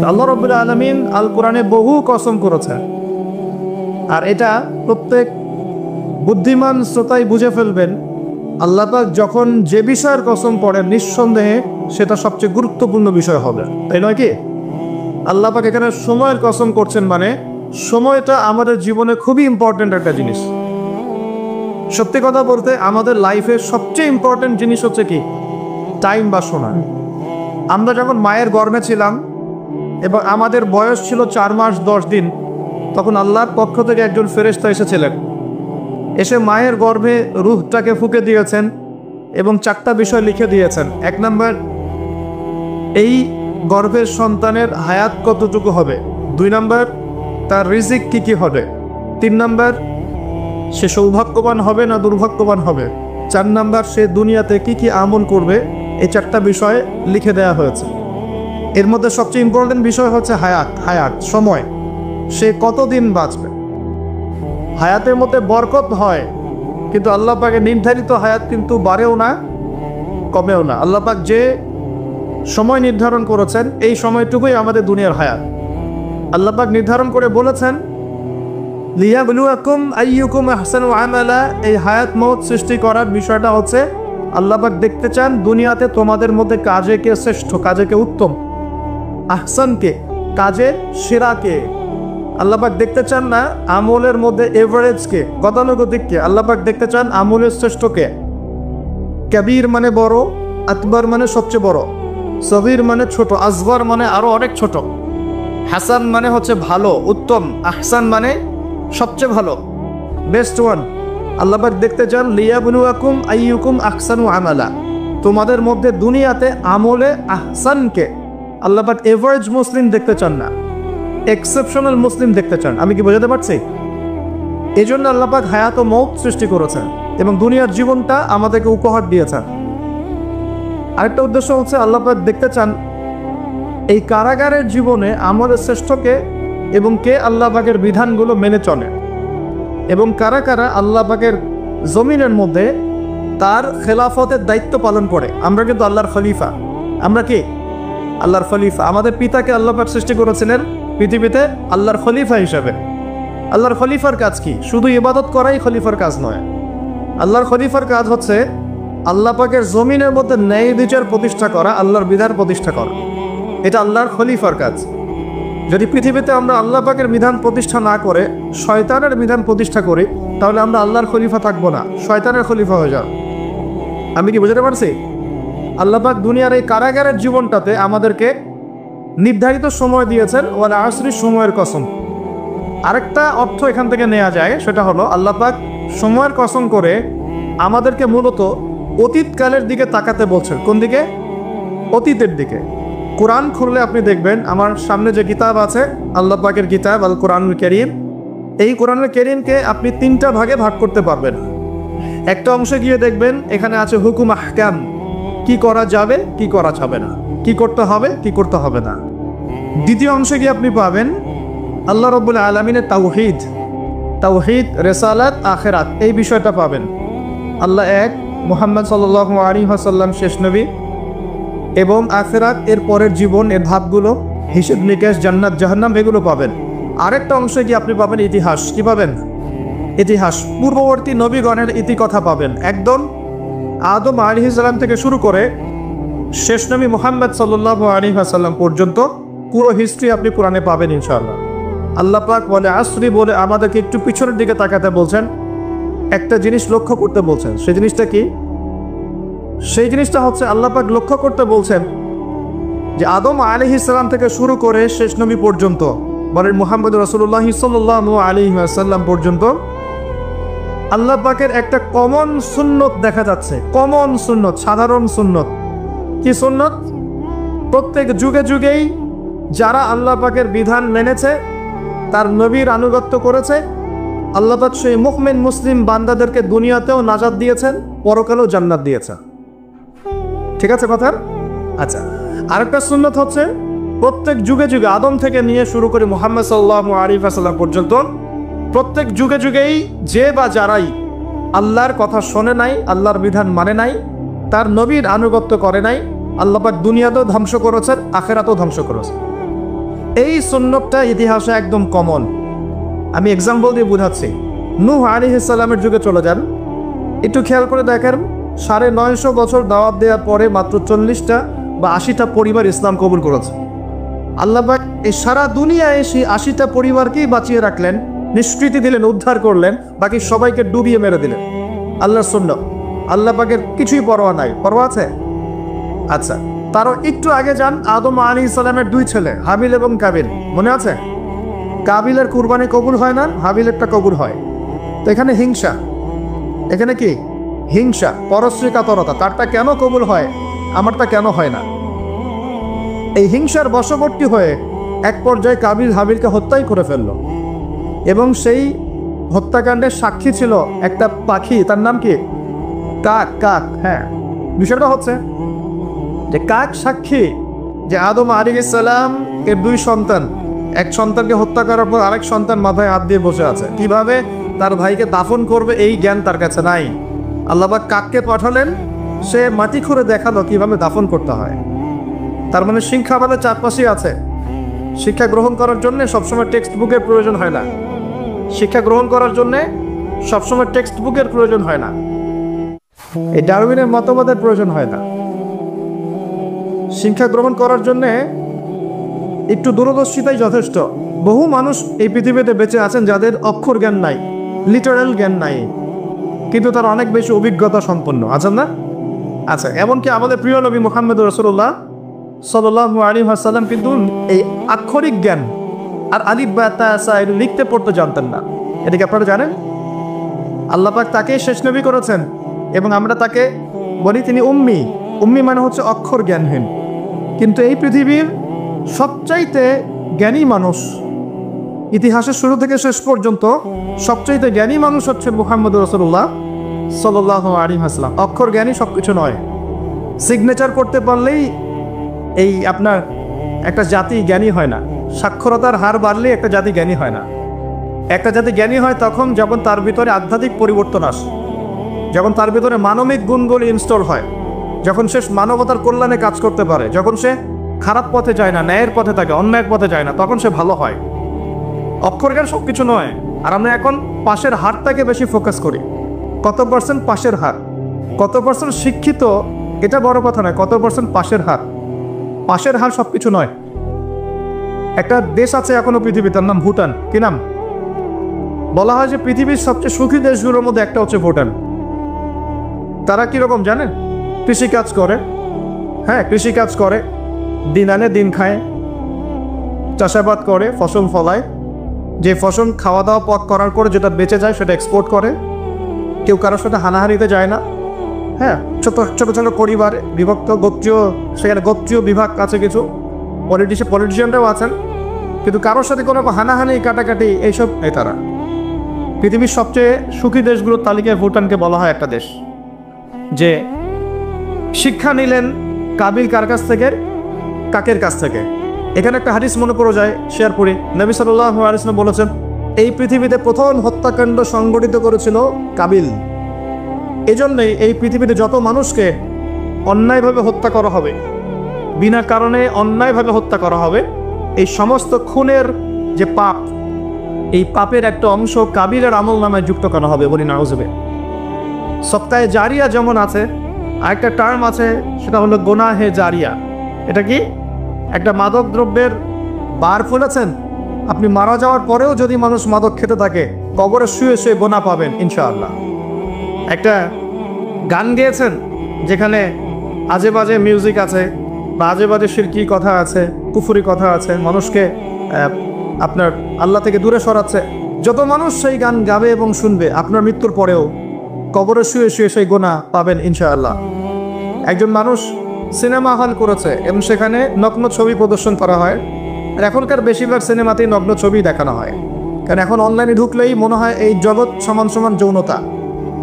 আল্লাহ রাব্বুল আলামিন আল কোরআনে বহু কসম করেছেন, আর এটা প্রত্যেক বুদ্ধিমান শ্রোতাই বুঝে ফেলবেন। আল্লাহ পাক যখন যে বিষয়ের কসম পড়েন নিঃসন্দেহে সেটা সবচেয়ে গুরুত্বপূর্ণ বিষয় হবে, তাই নয় কি? আল্লাহ পাক এখানে সময়ের কসম করছেন, মানে সময়টা আমাদের জীবনে খুবই ইম্পর্টেন্ট একটা জিনিস। সত্যি কথা বলতে আমাদের লাইফের সবচেয়ে ইম্পর্টেন্ট জিনিস হচ্ছে কি? টাইম বা সময়। আমরা যখন মায়ের গর্ভে ছিলাম এবং আমাদের বয়স ছিল 4 মাস 10 দিন, তখন আল্লাহর পক্ষ থেকে একজন ফেরেশতা এসেছিলেন, এসে মায়ের গর্ভে রূহটাকে ফুঁকে দিয়েছেন এবং 4টা বিষয় লিখে দিয়েছেন। 1 নম্বর, এই গর্ভের সন্তানের হায়াত কতটুকু হবে। 2 নম্বর, তার রিজিক কি কি হবে। 3 নম্বর, সে সৌভাগ্যবান হবে না দুর্ভাগ্যবান হবে। 4 নম্বর, সে দুনিয়াতে কি কি আমল করবে। এই 4টা বিষয় লিখে দেওয়া হয়েছে। এর মধ্যে সবচেয়ে ইম্পর্টেন্ট বিষয় হচ্ছে হায়াত সময়, সে কতদিন বাঁচবে। হায়াতের মধ্যে বরকত হয়, কিন্তু আল্লাহ পাকের নির্ধারিত হায়াত কিন্তু বাড়েও না কমেও না। আল্লাহ পাক যে সময় নির্ধারণ করেছেন এই সময়টুকুই আমাদের দুনিয়ার হায়াত। আল্লাহ পাক নির্ধারণ করে বলেছেন লিয়াবলুয়াকুম আইয়ুকুম আহসানু আমালা। এই হায়াত মওত সৃষ্টি করার বিষয়টা হচ্ছে আল্লাহ পাক দেখতে চান দুনিয়াতে তোমাদের মধ্যে কাজে কে শ্রেষ্ঠ, কাজে কে উত্তম, আহসানকে, কাজের সেরাকে। আল্লাহ পাক দেখতে চান না আমলের মধ্যে এভারেজকে, গতানুগতিককে। আল্লাহ পাক দেখতে চান আমলের শ্রেষ্ঠকে। কবির মানে বড়, আকবর মানে সবচেয়ে বড়, সগীর মানে ছোট, আসগর মানে আরো অনেক ছোট, হাসান মানে হচ্ছে ভালো উত্তম, আহসান মানে সবচেয়ে ভালো, বেস্ট ওয়ান। আল্লাহ পাক দেখতে চান লিয়াবলুয়াকুম আইয়ুকুম আহসানু আমালা। তোমাদের মধ্যে দুনিয়াতে আমলে আহসানকে আল্লাহ পাক এভারেজ মুসলিম দেখতে চান না, এক্সেপশনাল মুসলিম দেখতে চান। আমি কি বোঝাতে পারছি? এই জন্য আল্লাহ পাক হায়াত ও মওত সৃষ্টি করেছেন এবং দুনিয়ার জীবনটা আমাদেরকে উপহার দিয়েছেন। আরেকটা উদ্দেশ্য হচ্ছে আল্লাহ পাক দেখতে চান এই কারাগারের জীবনে আমাদের শ্রেষ্ঠকে এবং কে আল্লাহ পাকের বিধানগুলো মেনে চলে, এবং কারা কারা আল্লাহ পাকের জমিনের মধ্যে তার খেলাফতের দায়িত্ব পালন করে। আমরা কিন্তু আল্লাহর খলিফা। আমরা কি আল্লাহর খলিফা? আমাদের পিতাকে আল্লাহ পাক সৃষ্টি করেছিলেন পৃথিবীতে আল্লাহর খলিফা হিসাবে। আল্লাহর খলিফার কাজ কি? শুধু ইবাদত করাই খলিফার কাজ নয়। আল্লাহর খলিফার কাজ হচ্ছে আল্লাহ পাকের জমিনের মধ্যে ন্যায় বিচার প্রতিষ্ঠা করা, আল্লাহর বিধান প্রতিষ্ঠা করা। এটা আল্লাহর খলিফার কাজ। যদি পৃথিবীতে আমরা আল্লাহ পাকের বিধান প্রতিষ্ঠা না করে শয়তানের বিধান প্রতিষ্ঠা করি, তাহলে আমরা আল্লাহর খলিফা থাকবো না, শয়তানের খলিফা হয়ে যাব। আমি কি বুঝতে পারছি? আল্লাহ পাক দুনিয়ার এই কারাগারের জীবনটাতে আমাদেরকে নির্ধারিত সময় দিয়েছেন, ওয়াল আসরি, সময়ের কসম। আরেকটা অর্থ এখান থেকে নেওয়া যায়, সেটা হলো আল্লাহ পাক সময়ের কসম করে আমাদেরকে মূলত অতীতকালের দিকে তাকাতে বলছেন। কোন দিকে? অতীতের দিকে। কোরআন খুললে আপনি দেখবেন, আমার সামনে যে কিতাব আছে আল্লাহ পাকের কিতাব আল কোরআনুল কারীম, এই কোরআনুল কারীমকে আপনি 3টা ভাগে ভাগ করতে পারবেন। একটা অংশে গিয়ে দেখবেন এখানে আছে হুকুম আহকাম, কি করা যাবে কি করা যাবে না, কি করতে হবে কি করতে হবে না। দ্বিতীয় অংশে গিয়ে আপনি পাবেন আল্লাহ রাব্বুল আলামিনের তাওহীদ, রিসালাত, আখিরাত, এই বিষয়টা পাবেন। আল্লাহ এক, মুহাম্মদ সাল্লাল্লাহু আলাইহি ওয়াসাল্লাম শেষ নবী, এবং আখিরাত, এর পরের জীবন, এর ধাপগুলো, হিসেব নিকেশ, জান্নাত জাহান্নাম, এগুলো পাবেন। আরেকটা অংশে গিয়ে আপনি পাবেন ইতিহাস। কি পাবেন? ইতিহাস, পূর্ববর্তী নবীগণের ইতিকথা পাবেন। একদম আদম আলাইহিস সালাম থেকে শুরু করে শেষ নবী মুহাম্মদ সাল্লাল্লাহু আলাইহি ওয়াসাল্লাম পর্যন্ত পুরো হিস্ট্রি আপনি কোরআনে পাবেন ইনশাআল্লাহ। আল্লাহ পাক বলে আসরি বলে আমাদেরকে একটু পিছনের দিকে তাকাতে বলছেন, একটা জিনিস লক্ষ্য করতে বলছেন। সেই জিনিসটা কি? সেই জিনিসটা হচ্ছে আল্লাহ পাক লক্ষ্য করতে বলছেন যে আদম আলাইহিস সালাম থেকে শুরু করে শেষ নবী পর্যন্ত, বলেন মুহাম্মদ রাসূলুল্লাহ সাল্লাল্লাহু আলাইহি ওয়াসাল্লাম পর্যন্ত আল্লাহ পাকের একটা কমন সুন্নত দেখা যাচ্ছে। কমন সুন্নত, সাধারণ সুন্নত। কি সুন্নত? প্রত্যেক যুগে যুগেই যারা আল্লাহ পাকের বিধান মেনেছে, তার নবীর আনুগত্য করেছে, আল্লাহ পাক সেই মুমিন মুসলিম বান্দাদেরকে দুনিয়াতেও নাজাত দিয়েছেন, পরকালেও জান্নাত দিয়েছেন। ঠিক আছে কথা? আচ্ছা, আরেকটা সুন্নত হচ্ছে প্রত্যেক যুগে যুগে আদম থেকে নিয়ে শুরু করে মুহাম্মদ সাল্লাল্লাহু আলাইহি ওয়াসাল্লাম পর্যন্ত প্রত্যেক যুগে যুগেই যে বা যারাই আল্লাহর কথা শোনে নাই, আল্লাহর বিধান মানে নাই, তার নবীর আনুগত্য করে নাই, আল্লাহ পাক দুনিয়াতেও ধ্বংস করেছেন, আখিরাতেও ধ্বংস করেছেন। এই সুন্নতটা ইতিহাসে একদম কমন। আমি এক্সাম্পল দিয়ে বোঝাচ্ছি। নূহ আলাইহিস সালামের যুগে চলে যান, একটু খেয়াল করে দেখেন 950 বছর দাওয়াত দেওয়ার পরে মাত্র 40টা বা 80টা পরিবার ইসলাম কবুল করেছে। আল্লাহ পাক এই সারা দুনিয়ায় সেই 80টা পরিবারকেই বাঁচিয়ে রাখলেন, নিষ্কৃতি দিলেন, উদ্ধার করলেন, বাকি সবাইকে ডুবিয়ে মেরে দিলেন। আল্লাহর সুন্নাত, আল্লাহ পাকের কিছুই পরোয়া নাই। পরোয়া আছে? আচ্ছা, তারও একটু আগে যান, আদম আলাইহিস সালামের 2 ছেলে হাবিল এবং কাবিল, মনে আছে? কাবিলের কুরবানি কবুল হয় না, হাবিলেরটা কবুল হয়। তো এখানে হিংসা, এখানে কি হিংসা, পরশ্রী কাতরতা। তারটা কেন কবুল হয়, আমারটা কেন হয় না? এই হিংসার বশবর্তী হয়ে এক পর্যায়ে কাবিল হাবিলকে হত্যাই করে ফেলল, এবং সেই হত্যাকাণ্ডের সাক্ষী ছিল একটা পাখি, তার নাম কি? কাক। কাক, হ্যাঁ। বিষয়টা হচ্ছে যে কাক সাক্ষী যে আদম আলাইহিস সালাম এর 2 সন্তান, এক সন্তানকে হত্যা করার পর আরেক সন্তান মাথায় হাত দিয়ে বসে আছে, কিভাবে তার ভাইকে দাফন করবে এই জ্ঞান তার কাছে নাই। আল্লাহ পাক কাককে পাঠালেন, সে মাটি খুঁড়ে দেখালো কিভাবে দাফন করতে হয়। তার মানে শিক্ষা আমাদের চারপাশেই আছে। শিক্ষা গ্রহণ করার জন্য সবসময় টেক্সট বুকের প্রয়োজন হয় না। শিক্ষা গ্রহণ করার জন্য সবসময় টেক্সট বুকের প্রয়োজন হয় না, এই ডারউইনের মতবাদের প্রয়োজন হয় না। শিক্ষা গ্রহণ করার জন্যে একটু দূরদর্শিতাই যথেষ্ট। বহু মানুষ এই পৃথিবীতে বেঁচে আছেন যাদের অক্ষর জ্ঞান নাই, লিটারাল জ্ঞান নাই, কিন্তু তারা অনেক বেশি অভিজ্ঞতা সম্পন্ন আছেন না? আচ্ছা, এমনকি আমাদের প্রিয় নবী মুহাম্মদ রাসূলুল্লাহ সাল্লাল্লাহু আলাইহি ওয়াসাল্লাম কিন্তু এই আক্ষরিক জ্ঞান আর আলিফ বা তা সা এগুলো লিখতে পড়তে জানতেন না। এটা কি আপনারা জানেন? আল্লাহ পাক তাকে শেষ নবী করেছেন, এবং আমরা তাকে বলি তিনি উম্মি। উম্মি মানে হচ্ছে অক্ষর জ্ঞানহীন। কিন্তু এই পৃথিবীর সবচাইতে জ্ঞানী মানুষ, ইতিহাসের শুরু থেকে শেষ পর্যন্ত সবচাইতে জ্ঞানী মানুষ হচ্ছে মুহাম্মদ রাসূলুল্লাহ সাল্লাল্লাহু আলাইহি ওয়াসাল্লাম। অক্ষর জ্ঞানী সব কিছু নয়। সিগনেচার করতে পারলেই এই আপনার একটা জাতি জ্ঞানী হয় না। সাক্ষরতার হার বাড়লেই একটা জাতি জ্ঞানী হয় না। একটা জাতি জ্ঞানী হয় তখন যখন তার ভিতরে আধ্যাত্মিক পরিবর্তন আসে, যখন তার ভিতরে মানবিক গুণগুলি ইনস্টল হয়, যখন সে মানবতার কল্যাণে কাজ করতে পারে, যখন সে খারাপ পথে যায় না, ন্যায়ের পথে থাকে, অন্যায়ের পথে যায় না, তখন সে ভালো হয়। অক্ষর জ্ঞান সব কিছু নয়। আর আমরা এখন পাশের হারটাকে বেশি ফোকাস করি। কত পার্সেন্ট পাশের হার, কত পার্সেন্ট শিক্ষিত, এটা বড় কথা নয়, কত পার্সেন্ট পাশের হার। পাশের হার সব কিছু নয়। একটা দেশ আছে এখনো পৃথিবীতে, তার নাম ভুটান। কি নাম? বলা হয় যে পৃথিবীর সবচেয়ে সুখী দেশগুলোর মধ্যে একটা হচ্ছে ভুটান। তারা কিরকম জানেন? কৃষিকাজ করে, হ্যাঁ কৃষিকাজ করে, দিন আনে দিন খায়, চাষাবাদ করে, ফসল ফলায়, যে ফসল খাওয়া দাওয়া পথ করার পরে যেটা বেঁচে যায় সেটা এক্সপোর্ট করে। কেউ কারোর সাথে হানাহানিতে যায় না। হ্যাঁ, ছোট ছোট ছোট পরিবার বিভক্ত, গোত্রীয়, সেখানে গোত্রীয় বিভাগ আছে, কিছু পলিটিশিয়ানরাও আছেন, কিন্তু কারোর সাথে কোনো হানাহানি কাটাকাটি এইসব নেই তারা। পৃথিবীর সবচেয়ে সুখী দেশগুলোর তালিকায় ভুটানকে বলা হয় একটা দেশ। যে শিক্ষা নিলেন কাবিল কার কাছ থেকে? কাকের কাছ থেকে। এখানে একটা হাদিস মনে পড়ে যায়, শেয়ার করি। নবী সাল্লাল্লাহু আলাইহি ওয়াসাল্লাম বলেছেন, এই পৃথিবীতে প্রথম হত্যাকাণ্ড সংগঠিত করেছিল কাবিল। এজন্যই এই পৃথিবীতে যত মানুষকে অন্যায়ভাবে হত্যা করা হবে, বিনা কারণে অন্যায়ভাবে হত্যা করা হবে, এই সমস্ত খুনের যে পাপ, এই পাপের একটা অংশ কাবিলের আমল নামায় যুক্ত করা হবে। বলি নাউজুবিল্লাহ। সপ্তাহে জারিয়া যেমন আছে, আরেকটা টার্ম আছে, সেটা হলো গোনাহে জারিয়া। এটা কি? একটা মাদক দ্রব্যের বার ফুলেছেন, আপনি মারা যাওয়ার পরেও যদি মানুষ মাদক খেতে থাকে, কবরে শুয়ে শুয়ে গোনা পাবেন ইনশাআল্লাহ। একটা গান গেয়েছেন যেখানে আজে বাজে মিউজিক আছে, বা আজে বাজে শিরকি কথা আছে, কুফুরি কথা আছে, মানুষকে আপনার আল্লাহ থেকে দূরে সরাচ্ছে, যত মানুষ সেই গান গাবে এবং শুনবে, আপনার মৃত্যুর পরেও কবরে শুয়ে শুয়ে সেই গোনা পাবেন ইনশাআল্লাহ। একজন মানুষ সিনেমা হল করেছে এবং সেখানে নগ্ন ছবি প্রদর্শন করা হয়। আর এখনকার বেশিরভাগ সিনেমাতেই নগ্ন ছবি দেখানো হয়, কারণ এখন অনলাইনে ঢুকলেই মনে হয় এই জগৎ সমান সমান যৌনতা,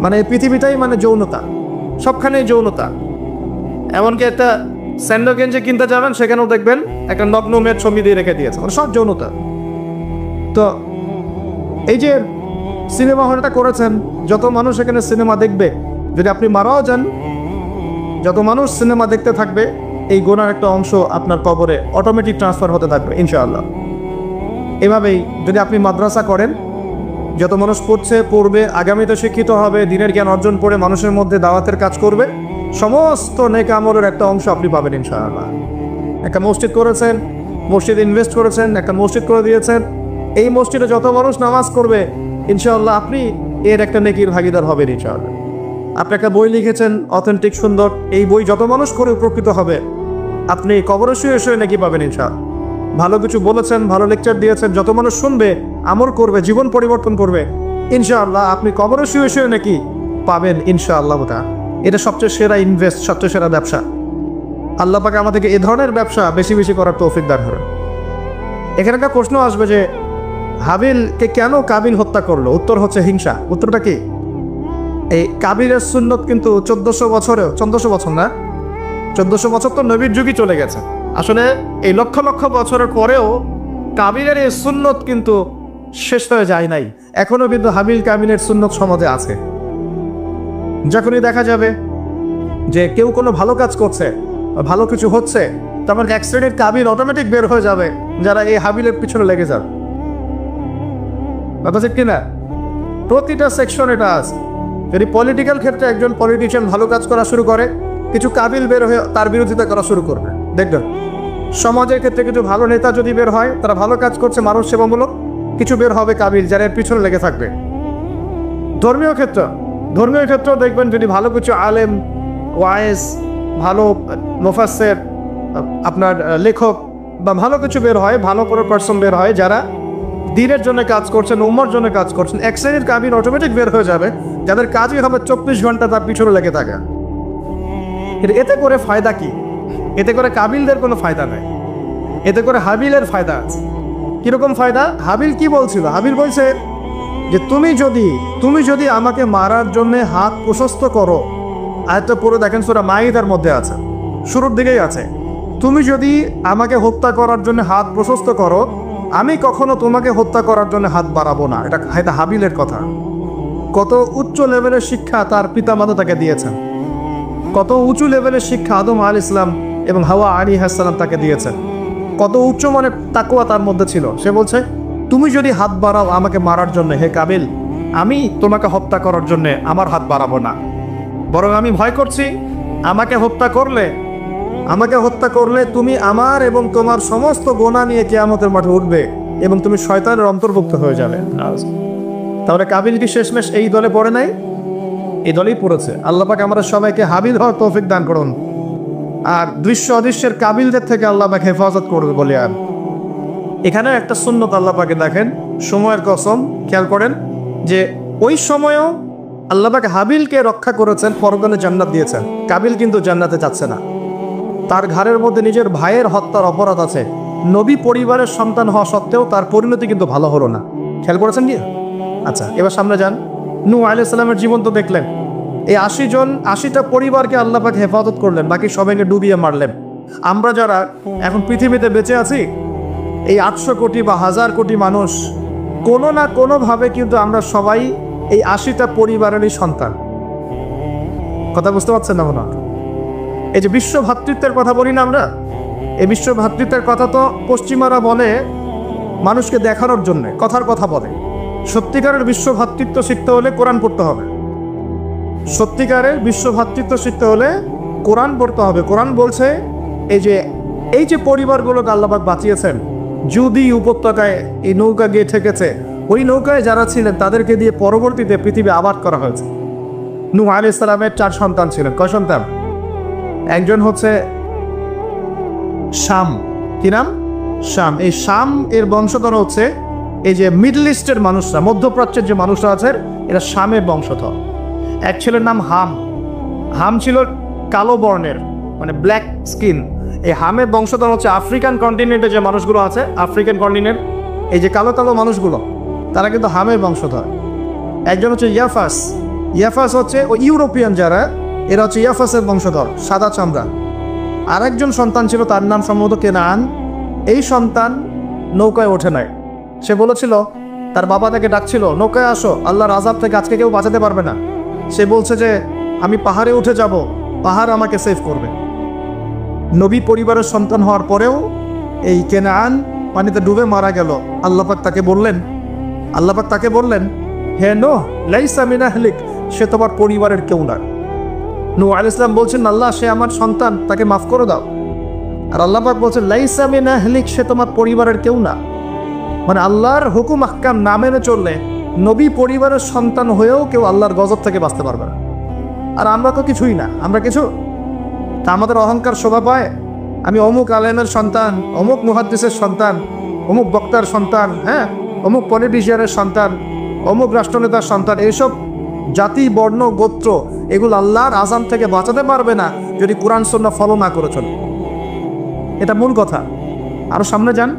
মানে এই পৃথিবীটাই মানে যৌনতা, সবখানেই যৌনতা। এমনকি একটা স্যান্ডো গেঞ্জি কিনতে যাবেন, সেখানেও দেখবেন একটা নগ্ন মেয়ের ছবি দিয়ে রেখে দিয়েছে, মানে সব যৌনতা। তো এই যে সিনেমা হলটা করেছেন, যত মানুষ এখানে সিনেমা দেখবে, যদি আপনি মারাও যান, যত মানুষ সিনেমা দেখতে থাকবে, এই গোনার একটা অংশ আপনার কবরে অটোমেটিক ট্রান্সফার হতে থাকবে ইনশাআল্লাহ। এভাবেই যদি আপনি মাদ্রাসা করেন, যত মানুষ পড়বে, আগামীতে শিক্ষিত হবে, দিনের জ্ঞান অর্জন করে মানুষের মধ্যে দাওয়াতের কাজ করবে, সমস্ত নেক আমলের একটা অংশ আপনি পাবেন ইনশাআল্লাহ। একটা মসজিদ করেছেন, মসজিদে ইনভেস্ট করেছেন, একটা মসজিদ করে দিয়েছেন, এই মসজিদে যত মানুষ নামাজ করবে ইনশাআল্লাহ আপনি এর একটা নেকির ভাগিদার হবেন ইনশাআল্লাহ। আপনি একটা বই লিখেছেন অথেন্টিক সুন্দর, এই বই যত মানুষ করে উপকৃত হবে আপনি কবরে শুয়ে শুয়ে নেকি পাবেন ইনশাআল্লাহ। ভালো কিছু বলেছেন, ভালো লেকচার দিয়েছেন, যত মানুষ শুনবে, আমল করবে, জীবন পরিবর্তন করবে ইনশাআল্লাহ আপনি কবরে শুয়ে শুয়ে নাকি পাবেন ইনশাআল্লাহ। এটা সবচেয়ে সেরা ইনভেস্ট, সবচেয়ে সেরা ব্যবসা। আল্লাহ পাক আমাদেরকে এ ধরনের ব্যবসা বেশি বেশি করার তৌফিক দান করেন। এখানে একটা প্রশ্ন আসবে যে হাবিলকে কেন কাবিল হত্যা করলো? উত্তর হচ্ছে হিংসা। উত্তরটা কি? এই কাবিলের সুন্নত কিন্তু 1400 বছর না, 1400 বছর তো নবীর যুগই চলে গেছে। আসলে এই লক্ষ লক্ষ বছরের পরেও কাবিলের এই সুন্নত কিন্তু শেষ হয়ে যায় নাই, এখনো কিন্তু হাবিল কাবিলের সুন্নত সমাজে আছে। যখনই দেখা যাবে যে কেউ কোনো ভালো কাজ করছে, ভালো কিছু হচ্ছে, তখন এক শ্রেণীর কাবিল অটোমেটিক বের হয়ে যাবে যারা এই হাবিলের পিছনে লেগে যাবে। কথা ঠিক কিনা? প্রতিটা সেকশন এটা আছে। যদি পলিটিক্যাল ক্ষেত্রে একজন পলিটিশিয়ান ভালো কাজ করা শুরু করে, কিছু কাবিল বের হয়ে তার বিরোধিতা করা শুরু করবে। দেখবেন সমাজের ক্ষেত্রে কিছু ভালো নেতা যদি বের হয়, তারা ভালো কাজ করছে, মানুষ সেবামূলক, কিছু বের হবে কাবিল যারা এর পিছনে লেগে থাকবে। ধর্মীয় ক্ষেত্রেও দেখবেন যদি ভালো কিছু আলেম, ওয়াইজ, ভালো মুফাসসির, আপনার লেখক বা ভালো কিছু বের হয়, ভালো কোনো পার্সন বের হয় যারা দ্বীনের জন্য কাজ করছেন, উম্মার জন্য কাজ করছেন, এক শ্রেণীর কাবিল অটোমেটিক বের হয়ে যাবে যাদের কাজই হবে 24 ঘন্টা তার পিছনে লেগে থাকা। এতে করে ফায়দা কি? এতে করে কাবিলদের কোনো ফায়দা নেই, এতে করে হাবিলের ফায়দা আছে। কিরকম ফায়দা? হাবিল কি বলছিল? হাবিল বলছে যে তুমি যদি আমাকে মারার জন্য হাত প্রশস্ত করো, আয়াতটা পুরো দেখেন সূরা মাইদার মধ্যে আছে, শুরুর দিকেই আছে, তুমি যদি আমাকে হত্যা করার জন্য হাত প্রশস্ত করো, আমি কখনো তোমাকে হত্যা করার জন্য হাত বাড়াবো না। এটা হাবিলের কথা। কত উচ্চ লেভেলের শিক্ষা তার পিতামাতা তাকে দিয়েছেন, কত উঁচু লেভেলের শিক্ষা আদম আলাইহিস সালাম এবং হাওয়া আলাইহিস সালাম তাকে দিয়েছেন, কত উচ্চ মানের তাকওয়া তার মধ্যে ছিল। সে বলছে তুমি যদি হাত বাড়াও আমাকে মারার জন্য, হে কাবিল, আমি তোমাকে হত্যা করার জন্য আমার হাত বাড়াবো না, বরং আমি ভয় করছি আমাকে হত্যা করলে তুমি আমার এবং তোমার সমস্ত গুনাহ নিয়ে কিয়ামতের মাঠে উঠবে এবং তুমি শয়তানের অন্তর্ভুক্ত হয়ে যাবে। তাহলে কাবিল কি শেষমেশ এই দলে পড়ে নাই? এই দলেই পড়েছে। আল্লাহ পাক আমাদের সবাইকে হাবিল হওয়ার তৌফিক দান করুন, আর দৃশ্য অদৃশ্যের কাবিলদের থেকে আল্লাহ পাক হেফাজত করবে বলে। আর এখানে একটা সুন্নত আল্লাহ পাকে দেখেন, সময়ের কসম, খেয়াল করেন যে ওই সময়ও আল্লাহ পাক হাবিলকে রক্ষা করেছেন, পরকালে জান্নাত দিয়েছেন। কাবিল কিন্তু জান্নাতে যাচ্ছে না, তার ঘাড়ের মধ্যে নিজের ভাইয়ের হত্যার অপরাধ আছে। নবী পরিবারের সন্তান হওয়া সত্ত্বেও তার পরিণতি কিন্তু ভালো হলো না। খেয়াল করেছেন কি? আচ্ছা, এবার সামনে যান। নূহ আলাইহিস সালামের জীবন তো দেখলেন। এই 80টা পরিবারকে আল্লাহ পাক হেফাজত করলেন, বাকি সবাইকে ডুবিয়ে মারলেন। আমরা যারা এখন পৃথিবীতে বেঁচে আছি, এই 800 কোটি বা 1000 কোটি মানুষ, কোনো না কোনোভাবে কিন্তু আমরা সবাই এই 80টা পরিবারেরই সন্তান। কথা বুঝতে পারছেন না মনে হয়? এই যে বিশ্ব ভ্রাতৃত্বের কথা বলি না আমরা, এই বিশ্ব ভ্রাতৃত্বের কথা তো পশ্চিমারা বলে মানুষকে দেখানোর জন্যে, কথার কথা বলে। সত্যিকারের বিশ্ব ভ্রাতৃত্ব শিখতে হলে কোরআন পড়তে হবে। সত্যিকারের বিশ্ব ভ্রাতৃত্ব শিখতে হলে কোরআন পড়তে হবে। কোরআন বলছে এই যে পরিবারগুলোকে আল্লাহ পাক বাঁচিয়েছেন, যদি উপত্যকায় এই নৌকা গিয়ে ঠেকেছে, ওই নৌকায় যারা ছিলেন তাদেরকে দিয়ে পরবর্তীতে পৃথিবী আবাদ করা হয়েছে। নূহ আলাইহিস সালামের 4 সন্তান ছিলেন। কয় সন্তান? একজন হচ্ছে শাম। কি নাম? শাম। এই শাম এর বংশধর হচ্ছে এই যে মিডল ইস্টের মানুষরা, মধ্যপ্রাচ্যের যে মানুষরা আছে, এরা শামের বংশধর। এক ছেলের নাম হাম। হাম ছিল কালো বর্ণের, মানে ব্ল্যাক স্কিন। এই হামের বংশধর হচ্ছে আফ্রিকান কন্টিনেন্টে যে মানুষগুলো আছে, আফ্রিকান কন্টিনেন্ট, এই যে কালো কালো মানুষগুলো, তারা কিন্তু হামের বংশধর। একজন হচ্ছে ইয়াফাস। ইয়াফাস হচ্ছে ওই ইউরোপিয়ান যারা, এরা হচ্ছে ইয়াফাসের বংশধর, সাদা চামড়া। আর একজন সন্তান ছিল, তার নাম সম্ভবত কেনান। এই সন্তান নৌকায় ওঠে নাই। সে বলেছিল, তার বাবা তাকে ডাকছিল, নৌকায় আসো, আল্লাহর আযাব থেকে আজকে কেউ বাঁচাতে পারবে না। সে বলছে যে আমি পাহাড়ে উঠে যাব, পাহাড় আমাকে সেভ করবে। নবী পরিবারের সন্তান হওয়ার পরেও এই কেনান পানিতে ডুবে মারা গেল। আল্লাহ পাক তাকে বললেন হে নূহ লাইসা মিন আহলিক, সে তোমার পরিবারের কেউ না। নূহ আলাইহিস সালাম বলছেন আল্লাহ সে আমার সন্তান, তাকে মাফ করে দাও। আর আল্লাহ পাক বলছেন লাইসা মিন আহলিক, সে তোমার পরিবারের কেউ না। মানে আল্লাহর হুকুম আহকাম না মেনে চললে নবী পরিবারের সন্তান হয়েও কেউ আল্লাহর গজব থেকে বাঁচতে পারবে না। আর আমরা তো কিছুই না, আমরা কিছু তা আমাদের অহংকার শোভা পায় আমি অমুক আলেমের সন্তান, অমুক মুহাদ্দিসের সন্তান, অমুক বক্তার সন্তান, হ্যাঁ অমুক পলিটিশিয়ানের সন্তান, অমুক রাষ্ট্রনেতার সন্তান। এইসব জাতি বর্ণ গোত্র এগুলো আল্লাহর আযাব থেকে বাঁচাতে পারবে না যদি কোরআন সুন্নাহ ফলো না করে চলে। এটা মূল কথা। আরো সামনে যান,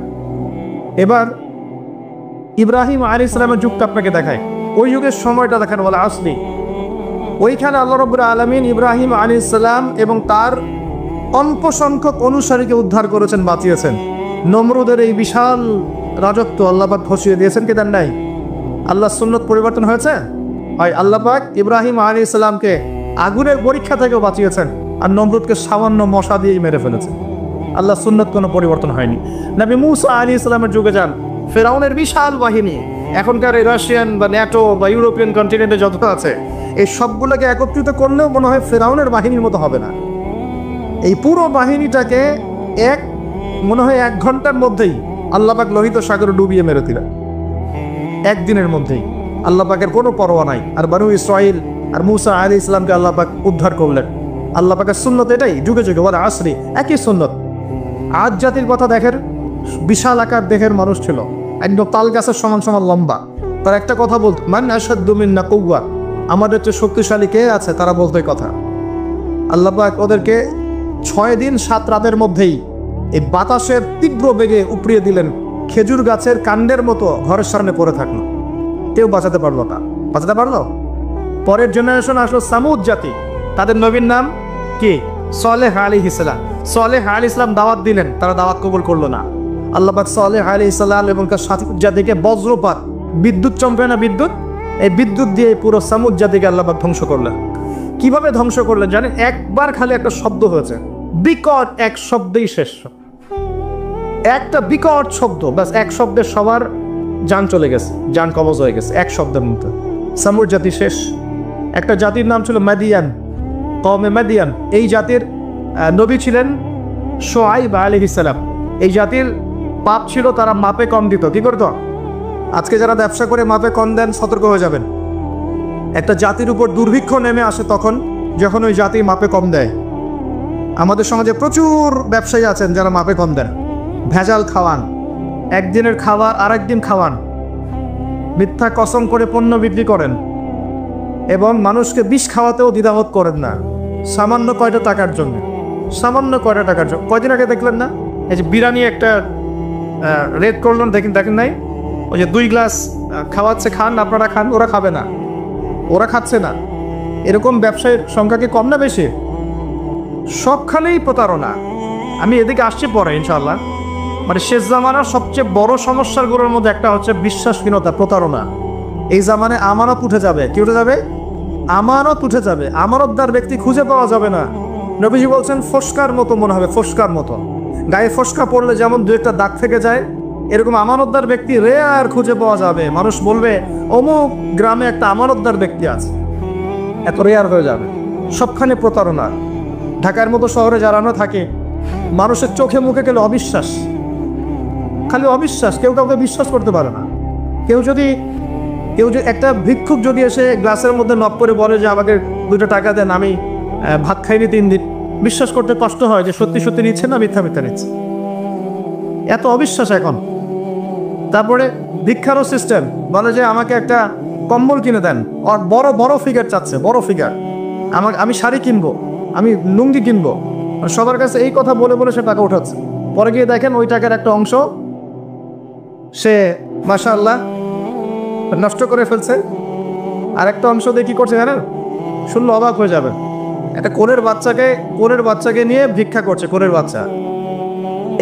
এবার ইব্রাহিম আলাইহিস সালামের যুগটা আপনাকে দেখায়, ওই যুগের সময়টা দেখেন বলা আসলি। ওইখানে আল্লাহ রাব্বুল আলামিন ইব্রাহিম আলাইহিস সালাম এবং তার অল্প সংখ্যক অনুসারীকে উদ্ধার করেছেন, বাঁচিয়েছেন। নমরুদের এই বিশাল রাজত্ব আল্লাহ পাক খসিয়ে দিয়েছেন কি দেন নাই? আল্লাহ সুন্নত পরিবর্তন হয়েছে হয়? আল্লাহ পাক ইব্রাহিম আলাইহিস সালামকে আগুনের পরীক্ষা থেকেও বাঁচিয়েছেন, আর নমরুদকে সামান্য মশা দিয়েই মেরে ফেলেছেন। আল্লাহ সুন্নত কোনো পরিবর্তন হয়নি। নবী মূসা আলাইহিস সালামের যুগে যান, ফেরাউনের বিশাল বাহিনী, এখনকার এই রাশিয়ান বা ন্যাটো বা ইউরোপিয়ান কন্টিনেন্টে যত আছে এই সবগুলোকে একত্রিত করলেও মনে হয় ফেরাউনের বাহিনীর মতো হবে না। এই পুরো বাহিনীটাকে মনে হয় 1 ঘন্টার মধ্যেই আল্লাহ পাক লোহিত সাগরে ডুবিয়ে মেরে দিলেন, একদিনের মধ্যেই। আল্লাহ পাকের কোনো পরোয়া নাই। আর বনু ইসরাইল আর মূসা আলাইহিস সালামকে আল্লাহ পাক উদ্ধার করলেন। আল্লাহ পাকের সুন্নত এটাই, যুগে যুগে ওয়াল আসরি, একই সুন্নত। আদ জাতির কথা দেখেন, বিশাল আকার দেহের মানুষ ছিল, একদম তাল গাছের সমান সমান লম্বা। তার একটা কথা বলতো, মান আশাদ্দু মিন্না কুওয়া, আমাদের চেয়ে শক্তিশালী কে আছে, তারা বলতো কথা। আল্লাহ পাক ওদেরকে 6 দিন 7 রাতের মধ্যেই এই বাতাসের তীব্র বেগে উপড়িয়ে দিলেন, খেজুর গাছের কাণ্ডের মতো ঘরের সামনে পড়ে থাকলো। কেউ বাঁচাতে পারলো না। বাঁচাতে পারলো? পরের জেনারেশন আসলো সামুদ জাতি, তাদের নবীর নাম কি? সালেহ আলাইহিস সালাম। সালেহ আলাইহিস সালাম দাওয়াত দিলেন, তারা দাওয়াত কবুল করলো না। আল্লাহ পাক সালেহ আলাইহিস সালাম এবং তার সাথী জাতিকে বজ্রপাত, বিদ্যুৎ চমকে না বিদ্যুৎ, এই বিদ্যুৎ দিয়ে পুরো সামুদ জাতিকে আল্লাহ পাক ধ্বংস করলেন। কিভাবে ধ্বংস করলেন জানেন? একবার খালি একটা শব্দ হয়েছে, বিকট এক শব্দেই শেষ। একটা বিকট শব্দ, ব্যাস এক শব্দে সবার জান চলে গেছে, জান কবজ হয়ে গেছে এক শব্দের মধ্যে। সামুদ জাতি শেষ। একটা জাতির নাম ছিল মাদিয়ান, কওমে মাদিয়ান। এই জাতির নবী ছিলেন শুআয়ব আলাইহিস সালাম। এই জাতির পাপ ছিল, তারা মাপে কম দিত। কি করতো? আজকে যারা ব্যবসা করে মাপে কম দেন, সতর্ক হয়ে যাবেন। একটা জাতির উপর দুর্ভিক্ষ নেমে আসে তখন যখন ওই জাতি মাপে কম দেয়। আমাদের সমাজে প্রচুর ব্যবসায়ী আছেন যারা মাপে কম দেন, ভেজাল খাওয়ান, একদিনের খাবার আরেকদিন খাওয়ান, মিথ্যা কসম করে পণ্য বিক্রি করেন এবং মানুষকে বিষ খাওয়াতেও দ্বিধাবোধ করেন না, সামান্য কয়টা টাকার জন্য। সামান্য কয়টা টাকার জন্য। কয়দিন আগে দেখলেন না এই যে বিরিয়ানি একটা রেড করলেন, দেখেন নাই? ওই যে 2 গ্লাস খাওয়াচ্ছে, খান আপনারা খান, ওরা খাবে না, ওরা খাচ্ছে না। এরকম ব্যবসায়ীর সংখ্যা কি কম না বেশি? সবখানেই প্রতারণা। আমি এদিকে আসছি পরে ইনশাআল্লাহ। মানে শেষ জামানার সবচেয়ে বড় সমস্যাগুলোর মধ্যে একটা হচ্ছে বিশ্বাসহীনতা, প্রতারণা। এই জামানে আমানত উঠে যাবে। কি উঠে যাবে? আমানত উঠে যাবে। আমানতদার ব্যক্তি খুঁজে পাওয়া যাবে না। নবীজি বলছেন ফসকার মতো মনে হবে, ফসকার মতো। গায়ে ফসকা পড়লে যেমন 2-1টা দাগ থেকে যায়, এরকম আমানতদার ব্যক্তি রেয়ার খুঁজে পাওয়া যাবে। মানুষ বলবে অমুক গ্রামে একটা আমানতদার ব্যক্তি আছে, এত রেয়ার হয়ে যাবে। সবখানে প্রতারণা। ঢাকার মতো শহরে যারা আমরা থাকি, মানুষের চোখে মুখে গেলে অবিশ্বাস, খালি অবিশ্বাস, কেউ কাউকে বিশ্বাস করতে পারে না। কেউ যদি একটা ভিক্ষুক যদি এসে গ্লাসের মধ্যে নক করে বলে যে আমাকে 2টা টাকা দেন, আমি ভাত খাইনি 3 দিন, বিশ্বাস করতে কষ্ট হয় যে সত্যি সত্যি নিচ্ছে না মিথ্যা মিথ্যা নিচ্ছে। এত অবিশ্বাস এখন। তারপরে ভিক্ষারও সিস্টেম, বলে যে আমাকে একটা কম্বল কিনে দেন, আর বড় বড় ফিগার চাচ্ছে, বড় ফিগার। আমি শাড়ি কিনবো, আমি লুঙ্গি কিনবো, সবার কাছে এই কথা বলে বলে সে টাকা উঠাচ্ছে। পরে গিয়ে দেখেন ওই টাকার একটা অংশ সে মাশাআল্লাহ নষ্ট করে ফেলছে, আর একটা অংশ দিয়ে কি করছে জানেন? শুনলে অবাক হয়ে যাবে। একটা কোলের বাচ্চাকে নিয়ে ভিক্ষা করছে, কোলের বাচ্চা।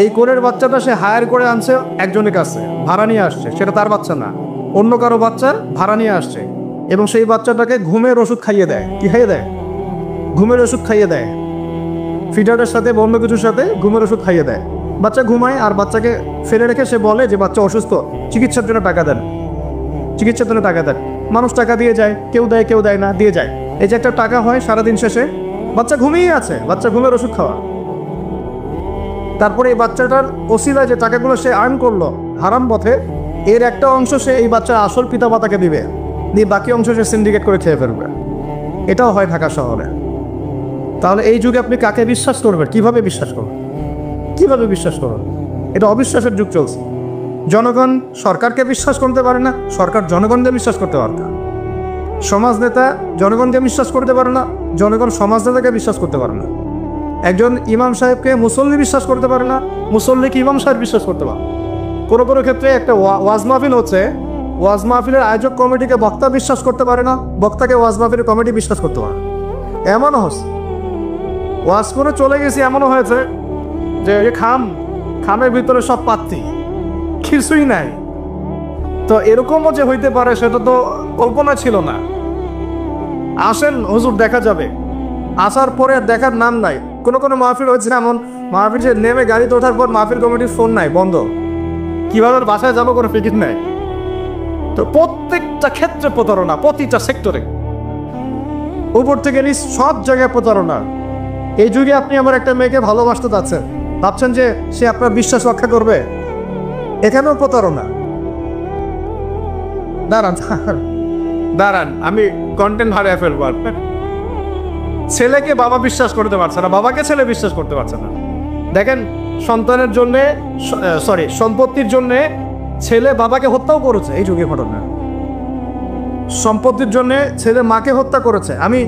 এই কোলের বাচ্চাটা সে হায়ার করে আনছে একজনের কাছে, ভাড়া নিয়ে আসছে, সেটা তার বাচ্চা না, অন্য কারো বাচ্চা ভাড়া নিয়ে আসছে, এবং সেই বাচ্চাটাকে ঘুমের ওষুধ খাইয়ে দেয়। কি খাইয়ে দেয়? ঘুমের ওষুধ খাইয়ে দেয়। ফিডারের সাথে অন্য কিছুর সাথে ঘুমের ওষুধ খাইয়ে দেয়। বাচ্চা ঘুমায় আর বাচ্চাকে ফেলে রেখে সে বলে যে বাচ্চা অসুস্থ, চিকিৎসার জন্য টাকা দেন, চিকিৎসার জন্য টাকা দেন। মানুষ টাকা দিয়ে যায়, কেউ দেয় কেউ দেয় না, দিয়ে যায়। এই যে একটা টাকা হয় সারাদিন শেষে, বাচ্চা ঘুমিয়ে আছে, বাচ্চা ঘুমের ওষুধ খাওয়া। তারপরে এই বাচ্চাটার ওসিলায় যে টাকাগুলো সে আর্ন করলো হারাম পথে, এর একটা অংশ সে এই বাচ্চার আসল পিতা মাতাকে দিবে, দিয়ে বাকি অংশ সে সিন্ডিকেট করে খেয়ে ফেলবে। এটাও হয় ঢাকা শহরে। তাহলে এই যুগে আপনি কাকে বিশ্বাস করবেন? কিভাবে বিশ্বাস করবেন? কিভাবে বিশ্বাস করবেন? এটা অবিশ্বাসের যুগ চলছে। জনগণ সরকারকে বিশ্বাস করতে পারে না, সরকার জনগণকে বিশ্বাস করতে পারে না। সমাজ নেতা জনগণকে বিশ্বাস করতে পারে না, জনগণ সমাজ নেতাকে বিশ্বাস করতে পারে না। একজন ইমাম সাহেবকে মুসল্লি বিশ্বাস করতে পারে না, মুসল্লিকে ইমাম সাহেব বিশ্বাস করতে পারে। কোনো কোনো ক্ষেত্রে একটা ওয়াজ মাহফিল হচ্ছে, ওয়াজ মাহফিলের আয়োজক কমিটিকে বক্তা বিশ্বাস করতে পারে না, বক্তাকে ওয়াজ মাহফিলের কমিটি বিশ্বাস করতে পারে। এমনও হচ্ছে, ওয়াজ করে চলে গেছি, এমনও হয়েছে যে খামের ভিতরে সব পাত্তি, কিছুই নাই। তো এরকমও যে হইতে পারে সেটা তো কল্পনা ছিল না। আসেন হুজুর দেখা যাবে, আসার পরে আর দেখার নাম নাই। কোনো কোনো মাহফিল হচ্ছে এমন, মাহফিল যে নেমে গাড়িতে ওঠার পর মাহফিল কমিটির ফোন নাই, বন্ধ, কিভাবে বাসায় যাবো কোনো ফিকির নাই। তো প্রত্যেকটা ক্ষেত্রে প্রতারণা, প্রতিটা সেক্টরে, উপর থেকে নিচ সব জায়গায় প্রতারণা। এই যুগে আপনি আমার একটা মেয়েকে ভালোবাসতে চাচ্ছেন, ভাবছেন যে সে আপনার বিশ্বাস রক্ষা করবে, এখানেও প্রতারণা। দাঁড়ান দাঁড়ান, আমি কন্টেন্ট হারিয়ে ফেলবো। ছেলেকে বাবা বিশ্বাস করতে পারছে না, বাবাকে ছেলে বিশ্বাস করতে পারছে না। দেখেন, সন্তানের জন্যে, সম্পত্তির জন্যে ছেলে বাবাকে হত্যাও করেছে এই যুগে ঘটনা। সম্পত্তির জন্যে ছেলে মাকে হত্যা করেছে। আমি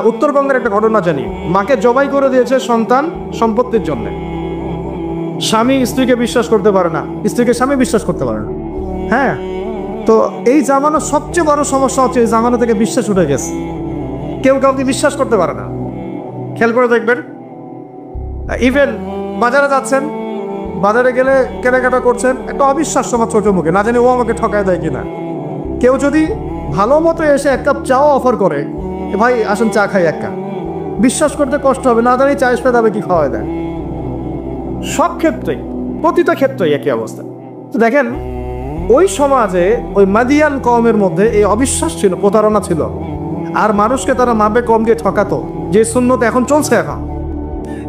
উত্তরবঙ্গের একটা ঘটনা জানি, মাকে জবাই করে দিয়েছে সন্তান সম্পত্তির জন্যে। স্বামী স্ত্রীকে বিশ্বাস করতে পারে না, স্ত্রীকে স্বামী বিশ্বাস করতে পারে না। হ্যাঁ, তো এই জামানার সবচেয়ে বড় সমস্যা হচ্ছে এই জামানা থেকে বিশ্বাস উঠে গেছে, কেউ কাউকে বিশ্বাস করতে পারে না। খেয়াল করে দেখবেন, ইভেন বাজারে যাচ্ছেন, বাজারে গেলে কেনাকাটা করছেন, একটা অবিশ্বাস সমাজ ছোট মুখে, না জানি ও আমাকে ঠকায় দেয় কিনা। কেউ যদি ভালো মতো এসে এক কাপ চাও অফার করে, ভাই আসেন চা খাই এক কাপ, বিশ্বাস করতে কষ্ট হবে, না জানি চা এসে যাবে কি খাওয়ায় দেয়। সব ক্ষেত্রেই, প্রতিটা ক্ষেত্রেই একই অবস্থা। তো দেখেন, ওই সমাজে ওই মাদিয়ান কওমের মধ্যে এই অবিশ্বাস ছিল, প্রতারণা ছিল, আর মানুষকে তারা মাপে কম দিয়ে ঠকাতো। যে সুন্নত এখন চলছে,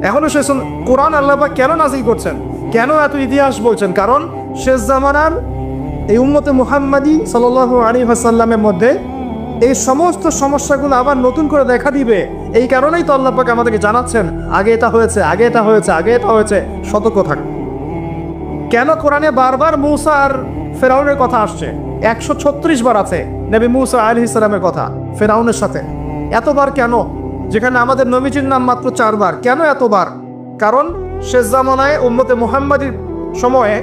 এখনো সে কোরআন আল্লাহ পাক কেন নাজিল করছেন, কেন এত ইতিহাস বলছেন? কারণ শেষ জামানার এই উম্মতে মুহাম্মাদি সাল্লাল্লাহু আলাইহি ওয়াসাল্লামের মধ্যে এই সমস্ত সমস্যাগুলো আবার নতুন করে দেখা দিবে। এই কারণেই তো আল্লাহ পাক আমাদেরকে জানাচ্ছেন, আগে এটা হয়েছে, আগে এটা হয়েছে, আগে এটা হয়েছে, সতর্ক থাক। কেন কোরআনে বারবার মূসা আর ফেরাউনের কথা আসছে? 136 বার আছে নবী মূসা আলাইহিস সালামের কথা ফেরাউনের সাথে। এতবার কেন, যেখানে আমাদের নবীজির নাম মাত্র 4 বার? কেন এতবার? কারণ শেষ জামানায় উম্মতে মুহাম্মাদির সময়ে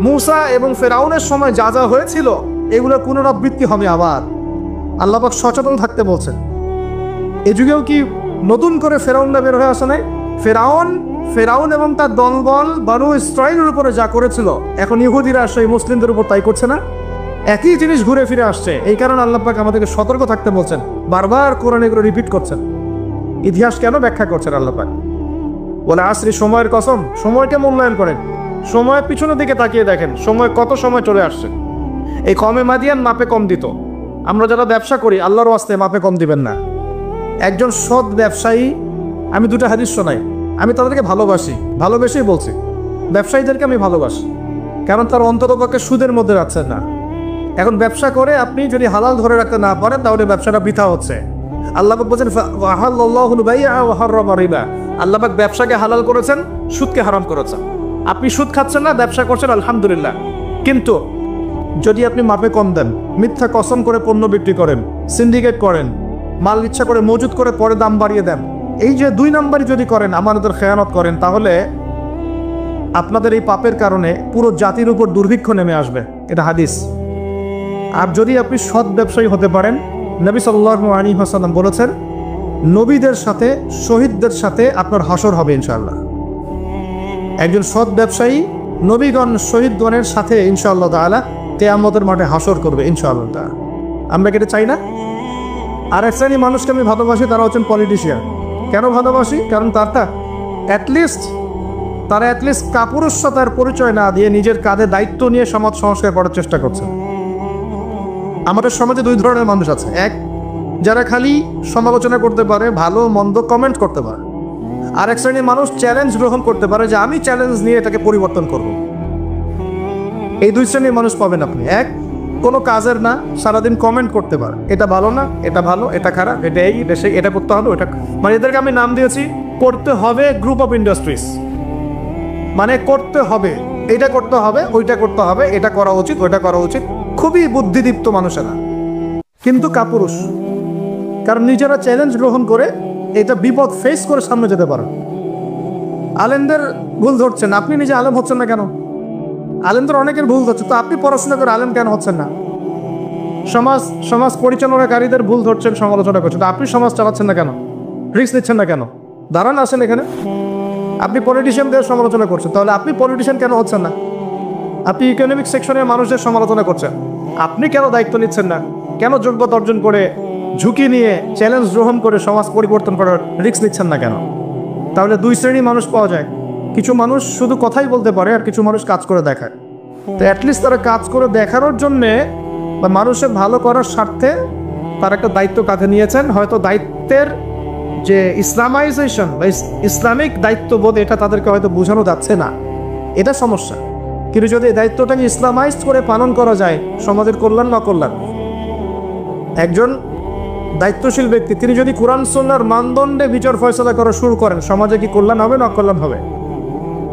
মূসা এবং ফেরাউনের সময় যা যা হয়েছিল এগুলোর পুনরাবৃত্তি হবে আবার। আল্লাহ পাক সচেতন থাকতে বলছেন। এই যুগেও কি নতুন করে ফেরাউনরা বের হয়ে আসে নাই? ফেরাউন এবং তার দলবল বনু ইসরাঈলের উপরে যা করেছিল, এখন ইহুদিরা সেই মুসলিমদের উপর তাই করছে না? একই জিনিস ঘুরে ফিরে আসছে। এই কারণে আল্লাহ পাক আমাদেরকে সতর্ক থাকতে বলছেন, বারবার কোরআনে এগুলো রিপিট করছেন। ইতিহাস কেন ব্যাখ্যা করছেন আল্লাহ পাক? বলে আসরি, সময়ের কসম, সময়কে মূল্যায়ন করেন, সময়ের পিছনের দিকে তাকিয়ে দেখেন সময় কত সময় চলে আসছে। এই কমে মাদিয়ান মাপে কম দিত। আমরা যারা ব্যবসা করি আল্লাহর ওয়াস্তে মাপে কম দিবেন না। একজন সৎ ব্যবসায়ী, আমি দুটো হাদিস শোনাই, আমি তাদেরকে ভালোবেসেই বলছি, ব্যবসায়ীদেরকে আমি ভালোবাসি, কারণ তার অন্ততপক্ষে সুদের মধ্যে রাখছেন না। এখন ব্যবসা করে আপনি যদি হালাল ধরে রাখতে না পারেন তাহলে ব্যবসাটা বৃথা হচ্ছে। আল্লাহ পাক বলেছেন ওয়াহাল্লাল্লাহুল বাই'a ওয়া হাররামা রিবা, আল্লাহ পাক ব্যবসাকে হালাল করেছেন, সুদকে হারাম করেছেন। আপনি সুদ খাচ্ছেন না, ব্যবসা করছেন, আলহামদুলিল্লাহ। কিন্তু যদি আপনি মাপে কম দেন, মিথ্যা কসম করে পণ্য বিক্রি করেন, সিন্ডিকেট করেন, মাল ইচ্ছা করে মজুত করে পরে দাম বাড়িয়ে দেন, এই যে 2 নাম্বারই যদি করেন, আমানতের খেয়ানত করেন, তাহলে আপনাদের এই পাপের কারণে পুরো জাতির উপর দুর্ভিক্ষ নেমে আসবে। এটা হাদিস। আর যদি আপনি সৎ ব্যবসায়ী হতে পারেন, নবী সাল্লাল্লাহু আলাইহি ওয়াসাল্লাম বলেছেন, নবীদের সাথে, শহীদদের সাথে আপনার হাসর হবে ইনশাআল্লাহ। একজন সৎ ব্যবসায়ী নবীগণ, শহীদগণের সাথে ইনশাআল্লাহ তাআলা কিয়ামতের মাঠে হাসর করবে ইনশাআল্লাহ তাআলা। আমরা কি এটা চাই না? আর এক শ্রেণী মানুষকে আমি ভালোবাসি, তারা হচ্ছেন পলিটিশিয়ান। কেন ভালোবাসি? কারণ তারা অ্যাটলিস্ট তারা অ্যাটলিস্ট কাপুরুষতার পরিচয় না দিয়ে নিজের কাঁধে দায়িত্ব নিয়ে সমাজ সংস্কার করার চেষ্টা করছে। আমাদের সমাজে দুই ধরনের মানুষ আছে। এক, যারা খালি সমালোচনা করতে পারে, ভালো মন্দ কমেন্ট করতে পারে। আর এক শ্রেণীর মানুষ চ্যালেঞ্জ গ্রহণ করতে পারে যে আমি চ্যালেঞ্জ নিয়ে এটাকে পরিবর্তন করব। এই দুই শ্রেণীর মানুষ পাবেন আপনি। এক, কোনো কাজের না, সারাদিন কমেন্ট করতে পারে, এটা ভালো না, এটা ভালো, এটা খারাপ, এটা এই দেশে এটা করতে হবে, ওটা, মানে এদেরকে আমি নাম দিয়েছি করতে হবে গ্রুপ অফ ইন্ডাস্ট্রিজ। মানে করতে হবে, এটা করতে হবে, ওইটা করতে হবে, এটা করা উচিত, ওইটা করা উচিত। খুবই বুদ্ধিদীপ্ত মানুষেরা, কিন্তু কাপুরুষ। কারণ নিজেরা চ্যালেঞ্জ গ্রহণ করে এটা বিপদ ফেস করে সামনে যেতে পারেন। আলেমদের ভুল ধরছেন, আপনি নিজে আলেম হচ্ছেন না কেন? আলেমদের অনেকের ভুল ধরছে, তো আপনি পড়াশোনা করে আলেম কেন হচ্ছেন না? সমাজ পরিচালনাকারীদের ভুল ধরছেন, সমালোচনা করছেন, তো আপনি সমাজ চালাচ্ছেন না কেন? রিস্ক নিচ্ছেন না কেন? দাঁড়ান, আসেন এখানে। আপনি পলিটিশিয়ানদের সমালোচনা করছেন, তাহলে আপনি পলিটিশিয়ান কেন হচ্ছেন না? আপনি ইকোনমিক সেকশনের মানুষদের সমালোচনা করছেন, আপনি কেন দায়িত্ব নিচ্ছেন না? কেন যোগ্যতা অর্জন করে, ঝুঁকি নিয়ে, চ্যালেঞ্জ গ্রহণ করে সমাজ পরিবর্তন করার রিস্ক নিচ্ছেন না কেন? তাহলে দুই শ্রেণীর মানুষ পাওয়া যায়। কিছু মানুষ শুধু কথাই বলতে পারে, আর কিছু মানুষ কাজ করে দেখায়। তো অ্যাটলিস্ট তারা কাজ করে দেখানোর জন্যে বা মানুষের ভালো করার স্বার্থে তারা একটা দায়িত্ব কাঁধে নিয়েছেন। হয়তো দায়িত্বের যে ইসলামাইজেশন বা ইসলামিক দায়িত্ববোধ, এটা তাদেরকে হয়তো বোঝানো যাচ্ছে না, এটা সমস্যা। কিন্তু যদি এই দায়িত্বটাকে ইসলামাইজ করে পালন করা যায়, সমাজের কল্যাণ না কল্যাণ। একজন দায়িত্বশীল ব্যক্তি তিনি যদি কোরআন সুন্নাহর মানদণ্ডে বিচার ফয়সালা করা শুরু করেন, সমাজে কি কল্যাণ হবে না অকল্যাণ হবে?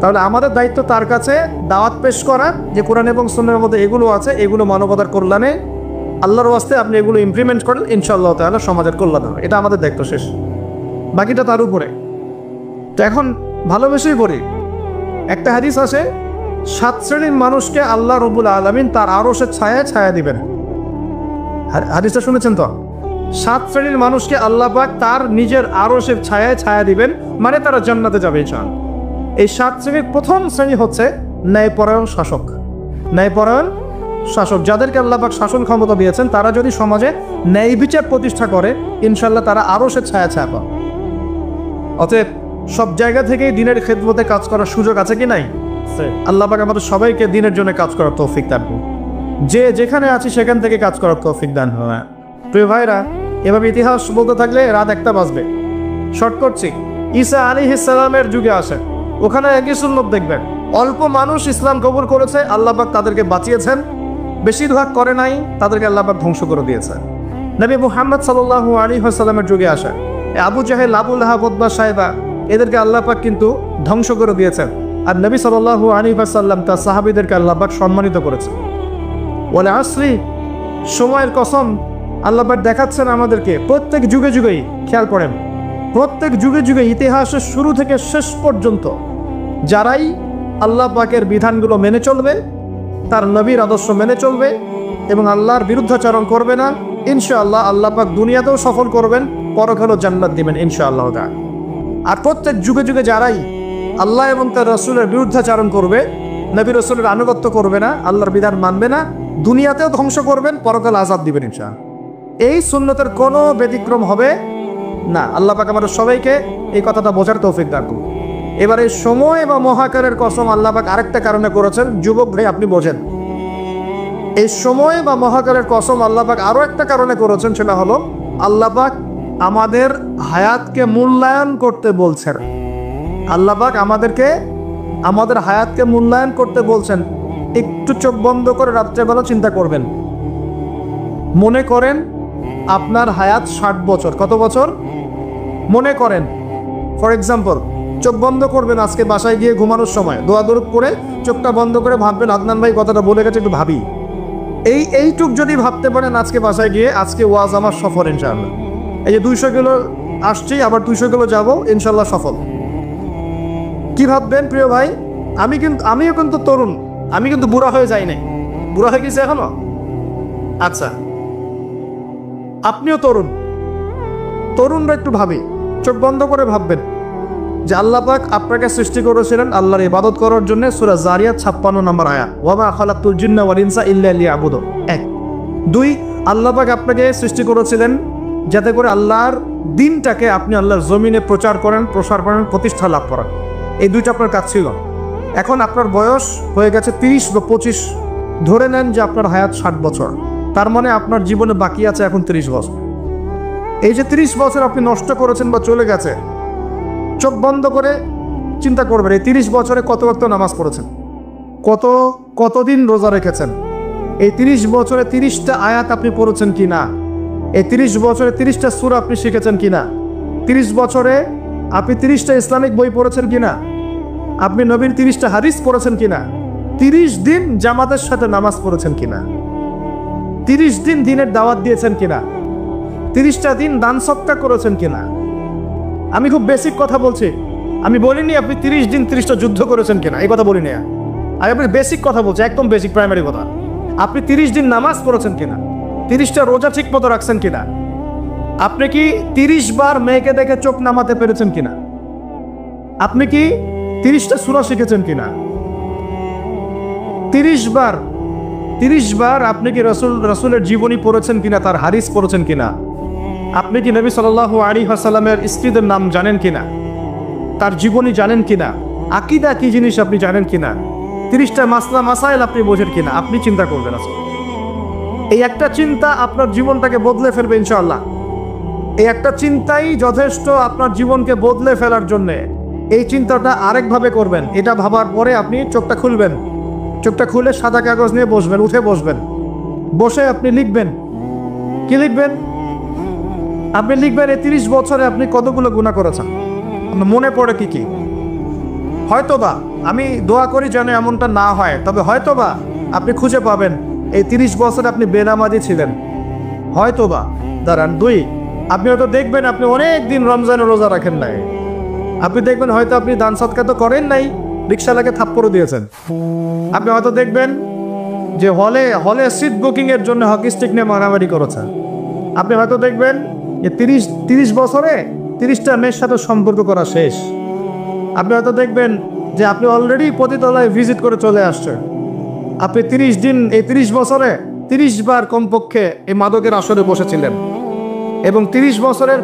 তাহলে আমাদের দায়িত্ব তার কাছে দাওয়াত পেশ করা যে কোরআন এবং সুন্নাহর মধ্যে এগুলো আছে, এগুলো মানবতার কল্যাণে, আল্লাহর ওয়াস্তে আপনি এগুলো ইমপ্লিমেন্ট করেন, ইনশাআল্লাহ তাআলা সমাজের কল্যাণ হবে। এটা আমাদের দায়িত্ব, শেষ। বাকিটা তার উপরে। তো এখন ভালোবেসেই বলি, একটা হাদিস আছে, 7 শ্রেণীর মানুষকে আল্লাহ রাব্বুল আলামিন তার আরশের ছায়ায় ছায়া দিবেন। হাদিসটা শুনেছেন তো? 7 শ্রেণীর মানুষকে আল্লাহ পাক তার নিজের আরশের ছায়ায় ছায়া দিবেন, মানে তারা জান্নাতে যাবে ইনশাআল্লাহ। এই 7 শ্রেণীর প্রথম শ্রেণী হচ্ছে ন্যায়পরায়ণ শাসক। ন্যায়পরায়ণ শাসক, যাদেরকে আল্লাহ পাক শাসন ক্ষমতা দিয়েছেন, তারা যদি সমাজে ন্যায় বিচার প্রতিষ্ঠা করে, ইনশাআল্লাহ তারা আরশের ছায়া ছায়া পাবে। অতএব সব জায়গা থেকেই দিনের খেদমতে কাজ করার সুযোগ আছে কি নাই? আল্লাহ পাক আমাদের সবাইকে দিনের জন্য কাজ করার তৌফিক দান করুন। যে যেখানে আছি সেখান থেকে কাজ করার তৌফিক দান হয়। প্রিয় ভাইরা, এভাবে ইতিহাস বলতে থাকলে রাত 1টা বাজবে। শর্ট করছি, ঈসা আলাইহিস সালামের যুগে আসে, ওখানে একই সুন্নত দেখবেন। অল্প মানুষ ইসলাম কবুল করেছে, আল্লাহ পাক তাদেরকে বাঁচিয়েছেন। বেশিরভাগ করে নাই, তাদেরকে আল্লাহ পাক ধ্বংস করে দিয়েছেন। নবী মুহাম্মদ সাল্লাল্লাহু আলাইহি ওয়াসাল্লামের যুগে আসে আবু জাহেল, আবু লাহাব, উতবা, সাইবা, এদেরকে আল্লাহ পাক কিন্তু ধ্বংস করে দিয়েছেন। আর নবী সাল্লাল্লাহু আলাইহি ওয়াসাল্লাম তার সাহাবীদেরকে আল্লাহ পাক সম্মানিত করেছেন। ওয়াল আসরি, সময়ের কসম, আল্লাহ পাক দেখাচ্ছেন আমাদেরকে প্রত্যেক যুগে যুগেই। খেয়াল করেন, প্রত্যেক যুগে যুগে ইতিহাসের শুরু থেকে শেষ পর্যন্ত যারাই আল্লাহ পাকের বিধানগুলো মেনে চলবে, তার নবীর আদর্শ মেনে চলবে এবং আল্লাহর বিরুদ্ধাচরণ করবে না, ইনশাআল্লাহ আল্লাহ পাক দুনিয়াতেও সফল করবেন, পরকালেও জান্নাত দিবেন ইনশাআল্লাহ। আর প্রত্যেক যুগে যুগে যারাই আল্লাহ এবং তার রসুলের বিরুদ্ধাচরণ করবে, নবী রসুলের আনুগত্য করবে না, আল্লাহর বিধান মানবে না, দুনিয়াতেও ধ্বংস করবেন, পরকাল আযাব দিবেন ইনশাআল্লাহ। এই সুন্নতের কোনো ব্যতিক্রম হবে না। আল্লাহ পাক আমাদের সবাইকে এই কথাটা বোঝার তৌফিক দান করুন। এবারে সময় বা মহাকালের কসম আল্লাহ পাক আরেকটা কারণে করেছেন, যুবক ভাই আপনি বোঝেন। এই সময় বা মহাকালের কসম আল্লাহ পাক আরো একটা কারণে করেছেন, সেটা হলো আল্লাহ পাক আমাদের হায়াতকে মূল্যায়ন করতে বলছেন। আল্লাহ পাক আমাদের হায়াতকে মূল্যায়ন করতে বলছেন। একটু চোখ বন্ধ করে রাত্রেবেলা চিন্তা করবেন। মনে করেন আপনার হায়াত 60 বছর। কত বছর? মনে করেন, ফর এক্সাম্পল, চোখ বন্ধ করবেন, আজকে বাসায় গিয়ে ঘুমানোর সময় দোয়া দরুদ করে চোখটা বন্ধ করে ভাববেন, আদনান ভাই কথাটা বলে গেছে, একটু ভাবি। এইটুক যদি ভাবতে পারেন আজকে বাসায় গিয়ে, আজকে ওয়াজ আমার সফল ইনশাআল্লাহ। এই যে 200 কিলো আসছি, আবার 200 কিলো যাবো, ইনশাআল্লাহ সফল। কি ভাববেন প্রিয় ভাই? আমিও কিন্তু তরুণ, আমি কিন্তু বুড়া হয়ে যাই নাই। বুড়া হয়ে গেছে এখনো? আচ্ছা, আপনিও তরুণরা একটু ভাবি, চোখ বন্ধ করে ভাববেন যে আল্লাহ পাক আপনাকে সৃষ্টি করেছিলেন আল্লাহর ইবাদত করার জন্য। সূরা জারিয়াত 56 নম্বর আয়াত, ওয়া মা খালাকতুল জিন্না ওয়াল ইনসা ইল্লা লিয়াবুদুন। 1 2 আল্লাহ পাক আপনাকে সৃষ্টি করেছিলেন যাতে করে আল্লাহর দিনটাকে আপনি আল্লাহর জমিনে প্রচার করেন, প্রসার করেন, প্রতিষ্ঠা লাভ করেন। এই দুইটা আপনার কাজ ছিল। এখন আপনার বয়স হয়ে গেছে 30 বা 25, ধরে নেন যে আপনার হায়াত 60 বছর, তার মানে আপনার জীবনে বাকি আছে এখন 30 বছর। এই যে 30 বছর আপনি নষ্ট করেছেন বা চলে গেছে, চোখ বন্ধ করে চিন্তা করবেন এই 30 বছরে কত ওয়াক্ত নামাজ পড়েছেন, কতদিন রোজা রেখেছেন, এই 30 বছরে 30টা আয়াত আপনি পড়েছেন কি না, এই 30 বছরে 30টা সূরা আপনি শিখেছেন কি না, 30 বছরে আপনি 30টা ইসলামিক বই পড়েছেন কি না, আপনি নবীর 30টা হাদিস পড়েছেন কি না, 30 দিন জামাতের সাথে নামাজ পড়েছেন কি না, 30 দিন দিনের দাওয়াত দিয়েছেন কি না, 30টা দিন দান সদকা করেছেন কি না। আমি খুব বেসিক কথা বলছি, আমি বলিনি আপনি 30 দিন 30টা যুদ্ধ করেছেন কিনা, এই কথা বলিনি। আমি আপনি বেসিক কথা বলছি, একদম বেসিক প্রাইমারি কথা। আপনি 30 দিন নামাজ পড়েছেন কিনা, 30টা রোজা ঠিক মতো রাখছেন কিনা, আপনি কি 30 বার মেয়েকে দেখে চোখ নামাতে পেরেছেন কিনা, আপনি কি 30টা সূরা শিখেছেন কিনা, 30 বার আপনি কি রাসূলের জীবনী পড়েছেন কিনা, তার হাদিস পড়েছেন কিনা, আপনি কি নবী সাল্লাল্লাহু আলাইহি ওয়াসাল্লামের স্ত্রীদের নাম জানেন কিনা, তার জীবনী জানেন কিনা, আকীদা কি জিনিস আপনি জানেন কিনা, 30টা মাসলা মাসাইল আপনি বোঝেন কিনা। আপনি চিন্তা করবেন আজকে, এই একটা চিন্তা আপনার জীবনটাকে বদলে ফেলবে ইনশাআল্লাহ। এই একটা চিন্তাই যথেষ্ট আপনার জীবনকে বদলে ফেলার জন্যে। এই চিন্তাটা আরেকভাবে করবেন, এটা ভাবার পরে আপনি চোখটা খুলবেন, চোখটা খুলে সাদা কাগজ নিয়ে বসবেন, উঠে বসবেন, বসে আপনি লিখবেন। কি লিখবেন? আপনি লিখবেন এই 30 বছরে আপনি কতগুলো গুনাহ করেছেন, মনে পড়ে কি কি। হয়তোবা, আমি দোয়া করি যেন এমনটা না হয়, তবে হয়তোবা আপনি খুঁজে পাবেন এই 30 বছরে আপনি বেনামাজি ছিলেন, হয়তোবা। দাঁড়ান, 2, আপনি হয়তো দেখবেন আপনি অনেক দিন রমজানের রোজা রাখেন নাই, আপনি দেখবেন হয়তো আপনি দান সদকা তো করেন নাই, রিক্সাওয়ালাকে থাপ্পড় দিয়েছেন। আপনি হয়তো দেখবেন যে হলে সিট বুকিং এর জন্য হকি স্টিক নিয়ে মারামারি করেছেন। আপনি হয়তো দেখবেন যে 30 বছরে 30টা মেয়ের সাথে সম্পর্ক করা শেষ। আপনি হয়তো দেখবেন যে আপনি অলরেডি পতিতালয়ে ভিজিট করে চলে আসছেন। আপনি 30 দিন, এই 30 বছরে 30 বার কমপক্ষে এই মাদকের আসরে বসেছিলেন, এবং 30 বছরের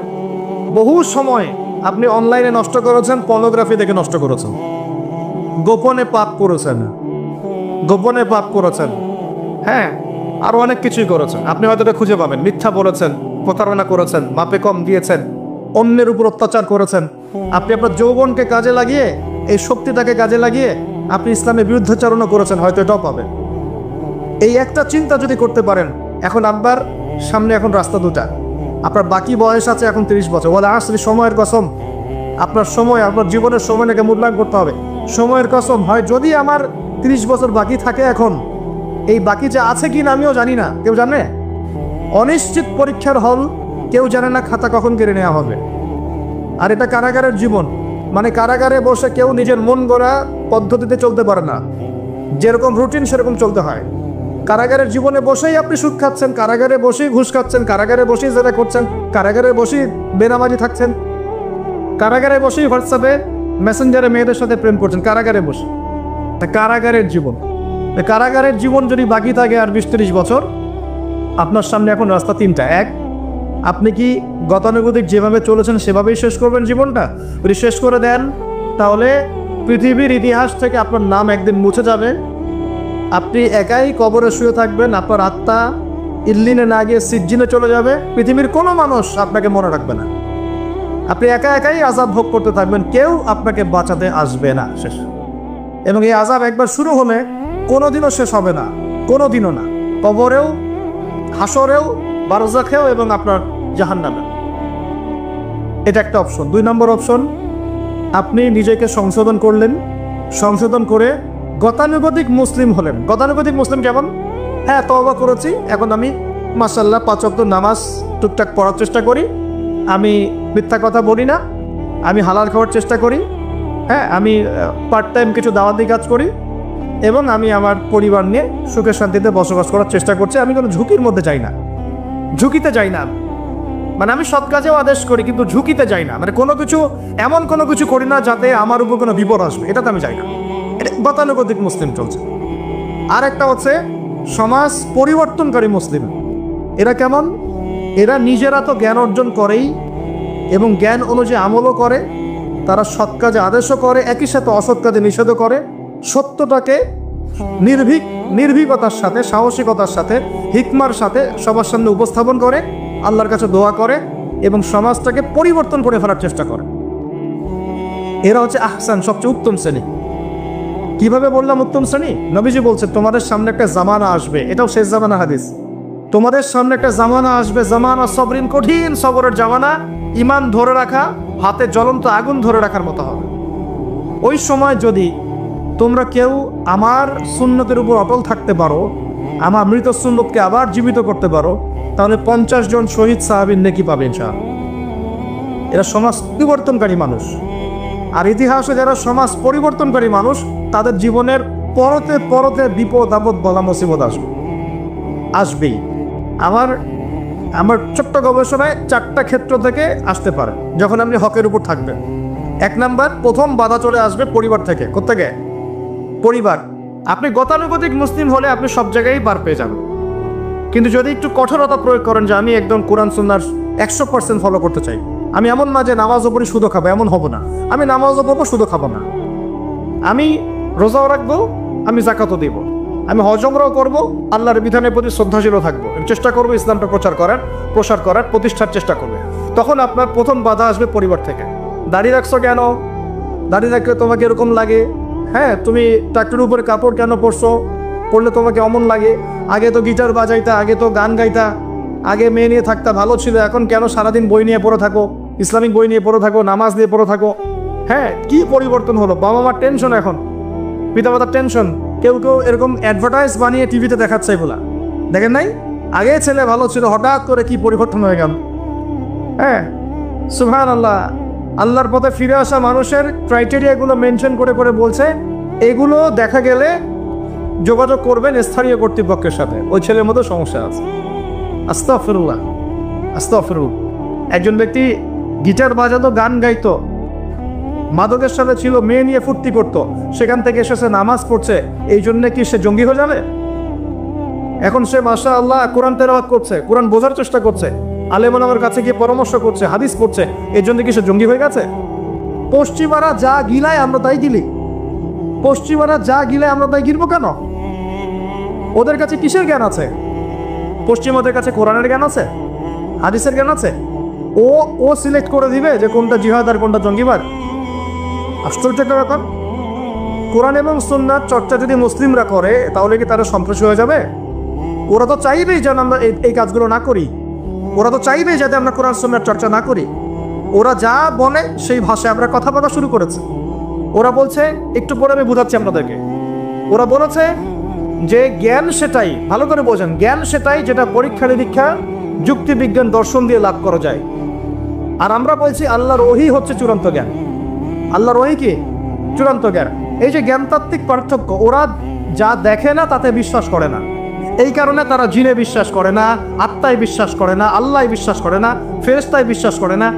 বহু সময় আপনি অনলাইনে নষ্ট করেছেন, পর্নোগ্রাফি দেখে নষ্ট করেছেন, গোপনে পাপ করেছেন, হ্যাঁ, আরো অনেক কিছুই করেছেন। আপনি হয়তো এটা খুঁজে পাবেন। মিথ্যা বলেছেন, প্রতারণা করেছেন, মাপে কম দিয়েছেন, অন্যের উপর অত্যাচার করেছেন। আপনি আপনার যৌবনকে কাজে লাগিয়ে, এই শক্তিটাকে কাজে লাগিয়ে আপনি ইসলামের বিরুদ্ধাচরণও করেছেন, হয়তো এটাও পাবেন। এই একটা চিন্তা যদি করতে পারেন, এখন আপনার সামনে এখন রাস্তা দুটা। আপনার বাকি বয়স আছে এখন 30 বছর, বলে আসলে সময়ের কসম, আপনার সময়, আপনার জীবনের সময়টাকে মূল্যায়ন করতে হবে। সময়ের কসম, হয় যদি আমার 30 বছর বাকি থাকে, এখন এই বাকি যে আছে কি না আমিও জানি না, কেউ জানে? অনিশ্চিত পরীক্ষার হল, কেউ জানে না খাতা কখন কেড়ে নেওয়া হবে। আর এটা কারাগারের জীবন, মানে কারাগারে বসে কেউ নিজের মন গড়া পদ্ধতিতে চলতে পারে না, যেরকম রুটিন সেরকম চলতে হয়। কারাগারের জীবনে বসেই আপনি সুদ খাচ্ছেন, কারাগারে বসেই ঘুষ খাচ্ছেন, কারাগারে বসেই জেরা করছেন, কারাগারে বসেই বেনামাজি থাকছেন, কারাগারে বসেই হোয়াটসঅ্যাপে মেসেঞ্জারে মেয়েদের সাথে প্রেম করছেন, কারাগারে বসে। কারাগারের জীবন, কারাগারের জীবন যদি বাকি থাকে আর 20-30 বছর, আপনার সামনে এখন রাস্তা 3টা। 1, আপনি কি গতানুগতিক যেভাবে চলেছেন সেভাবেই শেষ করবেন জীবনটা? যদি শেষ করে দেন, তাহলে পৃথিবীর ইতিহাস থেকে আপনার নাম একদিন মুছে যাবে, আপনি একাই কবরে শুয়ে থাকবেন, আপনার আত্মা ইল্লিনে না গিয়ে সিজ্জিনে চলে যাবে, পৃথিবীর কোনো মানুষ আপনাকে মনে রাখবে না, আপনি একাই আযাব ভোগ করতে থাকবেন, কেউ আপনাকে বাঁচাতে আসবে না। শেষ। এবং এই আযাব একবার শুরু হলে কোনোদিনও শেষ হবে না, কোনোদিনও না, কবরেও, হাসরেও, বারজাখেও, এবং আপনার জাহান্নামে। এটা একটা অপশন। 2 নম্বর অপশন, আপনি নিজেকে সংশোধন করলেন, সংশোধন করে গতানুগতিক মুসলিম হলেন। গতানুগতিক মুসলিম কেমন? হ্যাঁ, তওবা করেছি, এখন আমি মাশাআল্লাহ 5 ওয়াক্ত নামাজ টুকটাক পড়ার চেষ্টা করি, আমি মিথ্যা কথা বলি না, আমি হালাল খাওয়ার চেষ্টা করি, হ্যাঁ, আমি পার্ট টাইম কিছু দাওয়াতি কাজ করি, এবং আমি আমার পরিবার নিয়ে সুখে শান্তিতে বসবাস করার চেষ্টা করছি। আমি কোনো ঝুঁকির মধ্যে যাই না, ঝুঁকিতে যাই না, মানে আমি সৎ কাজেও আদেশ করি কিন্তু ঝুঁকিতে যাই না, মানে এমন কোনো কিছু করি না যাতে আমার উপর কোনো বিপদ আসবে, এটাতে আমি যাই না। এটা গতানুগতিক মুসলিম চলছে। আর একটা হচ্ছে সমাজ পরিবর্তনকারী মুসলিম। এরা কেমন? এরা নিজেরা তো জ্ঞান অর্জন করেই এবং জ্ঞান অনুযায়ী আমলও করে, তারা সৎ কাজে আদেশও করে, একই সাথে অসৎ কাজে নিষেধও করে, সত্যটাকে নির্ভীকতার সাথে, সাহসিকতার সাথে, হিকমার সাথে সবার সামনে উপস্থাপন করে, আল্লাহর কাছে দোয়া করে এবং সমাজটাকে পরিবর্তন করে ফেলার চেষ্টা করে। এরা হচ্ছে আহসান, সবচেয়ে উত্তম শ্রেণী। কিভাবে বললাম উত্তম শ্রেণী? নবীজি বলছে তোমাদের সামনে একটা জামানা আসবে, এটাও শেষ জামানা হাদিস। তোমাদের সামনে একটা জামানা আসবে, জামানা সবরিন, কঠিন সবরের জামানা। ইমান ধরে রাখা হাতে জ্বলন্ত আগুন ধরে রাখার মতো হবে। ওই সময় যদি তোমরা কেউ আমার সুন্নতের উপর অটল থাকতে পারো, আমার মৃত সুন্নতকে আবার জীবিত করতে পারো, তাহলে 50 জন শহীদ সাহাবীর নেকি পাবে ইনশাআল্লাহ। এরা সমাজ পরিবর্তনকারী মানুষ। আর ইতিহাসে যারা সমাজ পরিবর্তনকারী মানুষ, তাদের জীবনের পরতে পরতে বিপদ আপদ বলা মুসিবত আসবেই। আমার ছোট্ট গবেষণায় 4টা ক্ষেত্র থেকে আসতে পারে যখন আপনি হকের উপর থাকবেন। 1 নাম্বার, প্রথম বাধা চলে আসবে পরিবার থেকে। কোত্থেকে? পরিবার। আপনি গতানুগতিক মুসলিম হলে আপনি সব জায়গায় পার পেয়ে যাবেন, কিন্তু যদি একটু কঠোরতা প্রয়োগ করেন যে আমি একদম কোরআন সুন্নাহর 100% ফলো করতে চাই, আমি এমন না যে নামাজও পড়ি শুধু খাবো, এমন হব না। আমি নামাজও পড়বো শুধু খাবো না, আমি রোজাও রাখবো, আমি জাকাতও দিব, আমি হজ উমরাও করবো, আল্লাহর বিধানের প্রতি শ্রদ্ধাশীলও থাকবো, চেষ্টা করবো ইসলামটা প্রসার করার প্রতিষ্ঠার চেষ্টা করবে। তখন আপনার প্রথম বাধা আসবে পরিবার থেকে। দাড়ি রাখছো কেন? দাড়ি রাখলে তোমাকে এরকম লাগে। হ্যাঁ, তুমি ট্রাক্টরের উপরে কাপড় কেন পরলে তোমাকে অমন লাগে? আগে তো গিটার বাজাইতা, আগে তো গান গাইতা, আগে মেয়ে নিয়ে থাকতা, ভালো ছিল, এখন কেন সারাদিন বই নিয়ে পড়ে থাকো, ইসলামিক বই নিয়ে পড়ে থাকো, নামাজ নিয়ে পড়ে থাকো? হ্যাঁ, কি পরিবর্তন হলো? বাবা মার টেনশন, এখন পিতামাতার টেনশন। কেউ এরকম অ্যাডভার্টাইজ বানিয়ে টিভিতে দেখাচ্ছে, এগুলা দেখেন নাই? আগে ছেলে ভালো ছিল, হঠাৎ করে কি পরিবর্তন হয়ে গেল। হ্যাঁ, সুবহানাল্লাহ। আল্লাহর পথে ফিরে আসা মানুষের ক্রাইটেরিয়াগুলো মেনশন করে বলছে, এগুলো দেখা গেলে যোগাযোগ করবেন স্থানীয় কর্তৃপক্ষের সাথে, ওই ছেলের মধ্যে সমস্যা আছে। আস্তাগফিরুল্লাহ, আস্তাগফিরুল্লাহ। একজন ব্যক্তি গিটার বাজাতো, গান গাইতো, মাদকের সাথে ছিল, মেয়ে নিয়ে ফুর্তি করতো, সেখান থেকে এসেছে নামাজ পড়ছে, এই জন্য কি সে জঙ্গি হয়ে যাবে? এখন সে মাশাআল্লাহ কোরআন তেলাওয়াত করছে, কোরআন বোঝার চেষ্টা করছে, আলেম ওলামার কাছে গিয়ে পরামর্শ করছে, হাদিস পড়ছে, এর জন্য কি সে জঙ্গি হয়ে গেছে? পশ্চিমারা যা গিলায় আমরা তাই গিলি। পশ্চিমারা যা গিলায় আমরা তাই গিলবো কেন? ওদের কাছে কিসের জ্ঞান আছে? পশ্চিমাদের কাছে কোরআনের জ্ঞান আছে, হাদিসের জ্ঞান আছে। ও সিলেক্ট করে দিবে যে কোনটা জিহাদ আর কোনটা জঙ্গিবাদ? আশ্চর্যকর ব্যাপার। কোরআন এবং সুন্নাত চর্চা যদি মুসলিমরা করে, তাহলে কি তারা সন্ত্রাসী হয়ে যাবে? ওরা তো চাইবেই যেন আমরা এই কাজগুলো না করি। ওরা তো চাইবেই যাতে আমরা কোরআন সুন্নাত চর্চা না করি। ওরা যা বলে সেই ভাষায় আমরা কথা বলা শুরু করেছে। ওরা বলছে, একটু পরে আমি বুঝাচ্ছি আপনাদেরকে, ওরা বলেছে যে জ্ঞান সেটাই, ভালো করে বোঝেন, জ্ঞান সেটাই যেটা পরীক্ষা নিরীক্ষা, যুক্তি বিজ্ঞান, দর্শন দিয়ে লাভ করা যায়। আর আমরা বলছি আল্লাহর ওহী হচ্ছে চূড়ান্ত জ্ঞান। আল্লাহর ওহী কি? চূড়ান্ত জ্ঞান। এই যে জ্ঞানতাত্ত্বিক পার্থক্য, ওরা যা দেখে না তাতে বিশ্বাস করে না, এই কারণে তারা জিনে বিশ্বাস করে না, আত্মায় বিশ্বাস করে না, আল্লাহ বিশ্বাস করে না, ফেরেশতায় বিশ্বাস করে না,